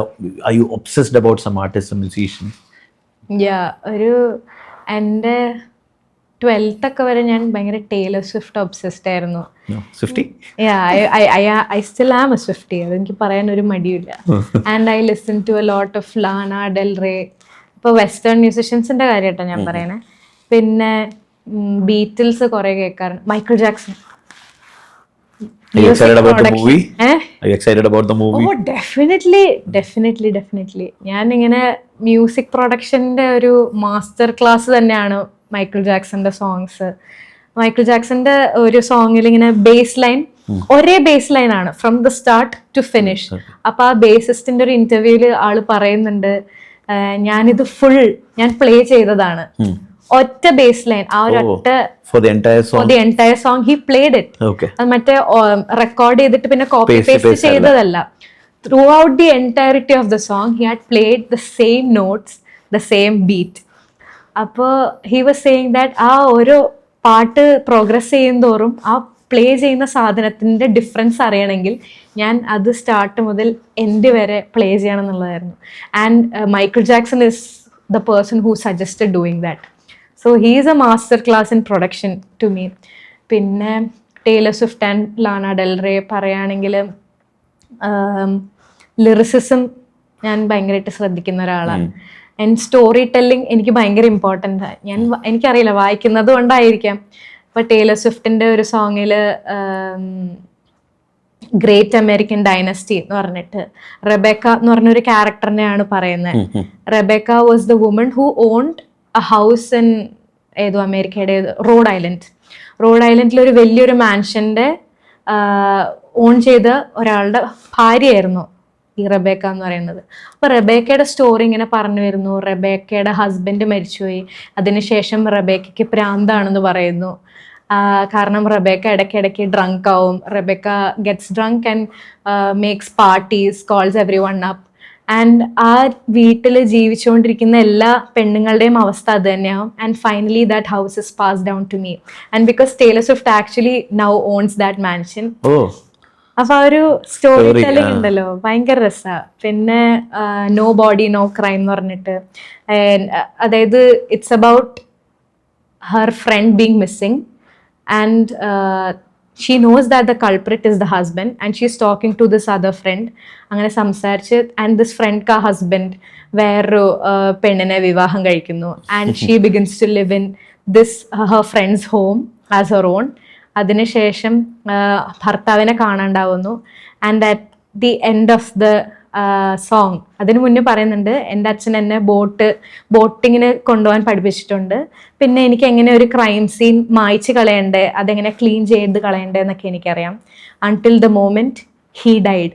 are you obsessed about some artists and musicians? ഒരു എൻ്റെ 12th ഒക്കെ വരെ ഞാൻ ഭയങ്കര ടേലർ സ്വിഫ്റ്റ് ഒബ്സസ്ഡ് ആയിരുന്നു. No, Swiftie? I still am a Swiftie. അതെനിക്ക് പറയാൻ ഒരു മടിയില്ല. And I listen to a lot of Lana Del Rey. ഇപ്പോൾ വെസ്റ്റേൺ മ്യൂസിഷ്യൻസിന്റെ കാര്യമായിട്ടോ ഞാൻ പറയണേ. പിന്നെ ബീറ്റിൽസ് കുറെ കേൾക്കാറുണ്ട്. Michael Jackson. Are you excited about the movie? Are you excited about the movie? Oh, definitely. ഞാൻ ഇങ്ങനെ മ്യൂസിക് പ്രൊഡക്ഷന്റെ ഒരു മാസ്റ്റർ ക്ലാസ് തന്നെയാണ് മൈക്കിൾ ജാക്സന്റെ സോങ്സ്. മൈക്കിൾ ജാക്സന്റെ ഒരു സോങ്ങിൽ ഇങ്ങനെ ബേസ് ലൈൻ ഒരേ ബേസ് ലൈൻ ആണ് from the start to finish. അപ്പൊ ആ ബേസിസ്റ്റിന്റെ ഒരു ഇന്റർവ്യൂല് ആള് പറയുന്നുണ്ട്, ഞാനിത് ഫുൾ ഞാൻ പ്ലേ ചെയ്തതാണ്, ഒറ്റ ബേസ് ലൈൻ, ആ ഒരു ഒറ്റ for the entire song he played it. അത് മറ്റേ റെക്കോർഡ് ചെയ്തിട്ട് പിന്നെ കോപ്പി പേസ്റ്റ് ചെയ്തതല്ല. Throughout the entirety of the song he had played the same notes, the same beat. അപ്പോൾ he was saying that ആ ഒരു പാട്ട് പ്രോഗ്രസ് ചെയ്യുന്തോറും ആ പ്ലേ ചെയ്യുന്ന സാധനത്തിന്റെ ഡിഫറൻസ് അറിയണമെങ്കിൽ ഞാൻ അത് സ്റ്റാർട്ട് മുതൽ എൻഡ് വരെ പ്ലേ ചെയ്യണം എന്നുള്ളതായിരുന്നു. And Michael Jackson is the person who suggested doing that. So he is a master class in production to me. പിന്നെ Taylor Swift and Lana Del Rey പറയുകയാണെങ്കിൽ ലിറിസിസം ഞാൻ ഭയങ്കരമായിട്ട് ശ്രദ്ധിക്കുന്ന ഒരാളാണ്. ആൻഡ് സ്റ്റോറി ടെല്ലിംഗ് എനിക്ക് ഭയങ്കര ഇമ്പോർട്ടൻ്റ്. എനിക്കറിയില്ല, വായിക്കുന്നത് കൊണ്ടായിരിക്കാം. ഇപ്പൊ ടേലർ സ്വിഫ്റ്റിന്റെ ഒരു സോങ്ങിൽ ഗ്രേറ്റ് അമേരിക്കൻ ഡൈനസ്റ്റി എന്ന് പറഞ്ഞിട്ട് റെബേക്ക എന്ന് പറഞ്ഞൊരു ക്യാരക്ടറിനെയാണ് പറയുന്നത്. Rebecca was the woman who owned A house in ഏതോ അമേരിക്കയുടെ റോഡ് ഐലൻഡിൽ ഒരു വലിയൊരു മാൻഷന്റെ ഓൺ ചെയ്ത ഒരാളുടെ ഭാര്യയായിരുന്നു ഈ റെബേക്ക എന്ന് പറയുന്നത്. അപ്പൊ റെബേക്കയുടെ സ്റ്റോറി ഇങ്ങനെ പറഞ്ഞു വരുന്നു. റെബേക്കയുടെ ഹസ്ബൻഡ് മരിച്ചുപോയി, അതിനുശേഷം റെബേക്കയ്ക്ക് പ്രാന്താണെന്ന് പറയുന്നു. കാരണം റെബേക്ക ഇടയ്ക്കിടയ്ക്ക് ഡ്രങ്ക് ആവും. Rebecca gets drunk and makes parties, calls everyone up. ആൻഡ് ആ വീട്ടിൽ ജീവിച്ചുകൊണ്ടിരിക്കുന്ന എല്ലാ പെണ്ണുങ്ങളുടെയും അവസ്ഥ അത് തന്നെയാവും. And finally that house is pass down to me. And because Taylor Swift actually now owns that mansion. അപ്പൊ ആ ഒരു സ്റ്റോറി ടെല്ലിംഗ് ഉണ്ടല്ലോ, ഭയങ്കര രസമാണ്. പിന്നെ നോ ബോഡി നോ ക്രൈം എന്ന് പറഞ്ഞിട്ട്, അതായത് it's about her friend being missing and she knows that the culprit is the husband and she is talking to this other friend. അങ്ങനെ സംസാരിച്ച് ആൻഡ് ദിസ് ഫ്രണ്ട് ആ ഹസ്ബൻഡ് വേറൊരു പെണ്ണിനെ വിവാഹം കഴിക്കുന്നു. And she begins to live in this her friend's home as her own. അതിനുശേഷം ഭർത്താവിനെ കാണാണ്ടാവുന്നു. And at the end of the song, അതിനു മുന്നേ പറയുന്നുണ്ട്, എൻ്റെ അച്ഛൻ എന്നെ ബോട്ടിങ്ങിന് കൊണ്ടുപോകാൻ പഠിപ്പിച്ചിട്ടുണ്ട്. പിന്നെ എനിക്ക് എങ്ങനെ ഒരു ക്രൈം സീൻ മായ്ച്ച് കളയണ്ടേ, അതെങ്ങനെ ക്ലീൻ ചെയ്ത് കളയണ്ടേ എന്നൊക്കെ എനിക്കറിയാം. Until the moment he died.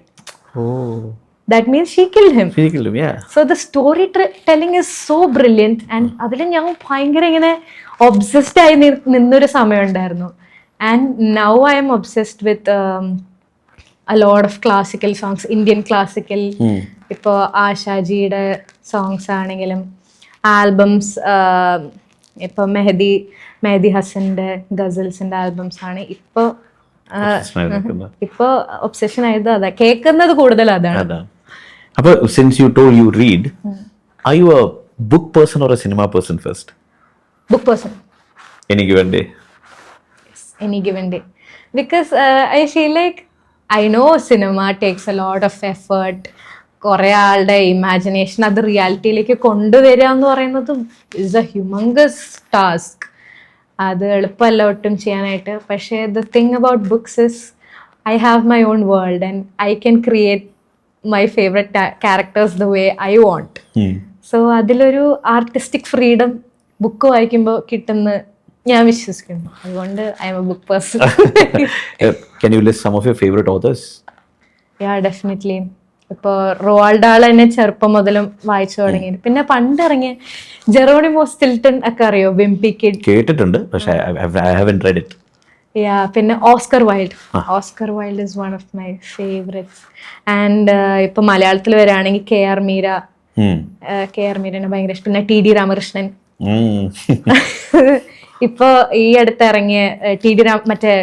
That means she killed him. Yeah. So the story telling is so brilliant. And അതിൽ ഞാൻ ഭയങ്കര ഇങ്ങനെ ഒബ്സസ്ഡ് ആയി നിന്നൊരു സമയം ഉണ്ടായിരുന്നു. And now I am obsessed with a lot of classical songs, Indian classical. ഇപ്പോൾ ആശാജിയുടെ songs ആണെങ്കിലും ആൽബംസ്, ഇപ്പോൾ മെഹദി ഹസന്റെ ഗസൽസിന്റെ ആൽബംസ് ആണ് ഇപ്പോൾ ഒബ്സെഷൻ ആയത്. അതാ കേൾക്കുന്നത് കൂടുതൽ അതാണ്. അപ്പൊ since you told you read, are you a book person or a cinema person first? Book person. Any given day. Because I feel like I know cinema takes a lot of effort. കുറെ ആളുടെ imagination അത് റിയാലിറ്റിയിലേക്ക് കൊണ്ടുവരിക എന്ന് പറയുന്നത് is A humongous task. അത് എളുപ്പമല്ല ഒട്ടും ചെയ്യാനായിട്ട്. പക്ഷേ the thing about books is I have my own world and I can create my favourite characters the way I want. So അതിലൊരു ആർട്ടിസ്റ്റിക് ഫ്രീഡം ബുക്ക് വായിക്കുമ്പോൾ കിട്ടുന്ന ഞാൻ വിശ്വസിക്കുന്നു. അതുകൊണ്ട് I M A book person. Can you list some of your favorite authors? Yeah, definitely. ഇപ്പോൾ റോവാൾഡ് ഡാൾ എന്നെ ചെറുപ്പം മുതലും വായിച്ചു തുടങ്ങി. പിന്നെ പണ്ട് ഇറങ്ങിയ ജെറോണിമോ സ്റ്റിൽട്ടൺ ഒക്കെ അറിയോ? വിംപി കിഡ് കേട്ടിട്ടുണ്ട്, പക്ഷേ I haven't read it. Yeah, പിന്നെ Oscar wild is one of my favourites. And ഇപ്പൊ മലയാളത്തിൽ വരികയാണെങ്കിൽ കെ ആർ മീരനെ ഭയങ്കര ഇഷ്ടം. പിന്നെ ടി.ഡി. രാമകൃഷ്ണൻ. ഇപ്പൊ ഈ അടുത്ത് ഇറങ്ങിയ മറ്റേ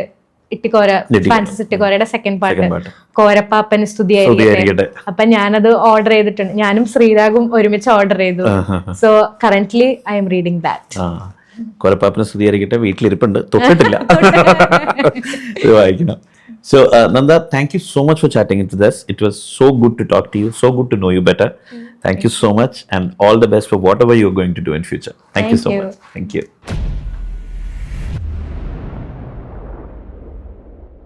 ഇട്ടിക്കോര ഫ്രാൻസിസ് ഇട്ടിക്കോരയുടെ സെക്കൻഡ് പാർട്ട് പാട്ട്. കോരപ്പാപ്പന് സ്തുതിയായിരിക്കട്ടെ. സ്തുതിയായിരിക്കട്ടെ. അപ്പൊ ഞാനത് ഓർഡർ ചെയ്തിട്ടുണ്ട്. ഞാനും ശ്രീരാഗും ഒരുമിച്ച് ഓർഡർ ചെയ്തു. So currently I'm reading that. കോരപ്പാപ്പിനെ സ്തുതിയായിരിക്കട്ടെ വീട്ടിലിരിപ്പുണ്ട്, തൊട്ടിട്ടില്ല. ഇത് വായിക്കണം. So Nanda, thank you so much for chatting into this. It was so good to talk to you, so good to know you better. Thank you so much, and all the best for whatever you're going to do in future. Thank you so much. Thank you.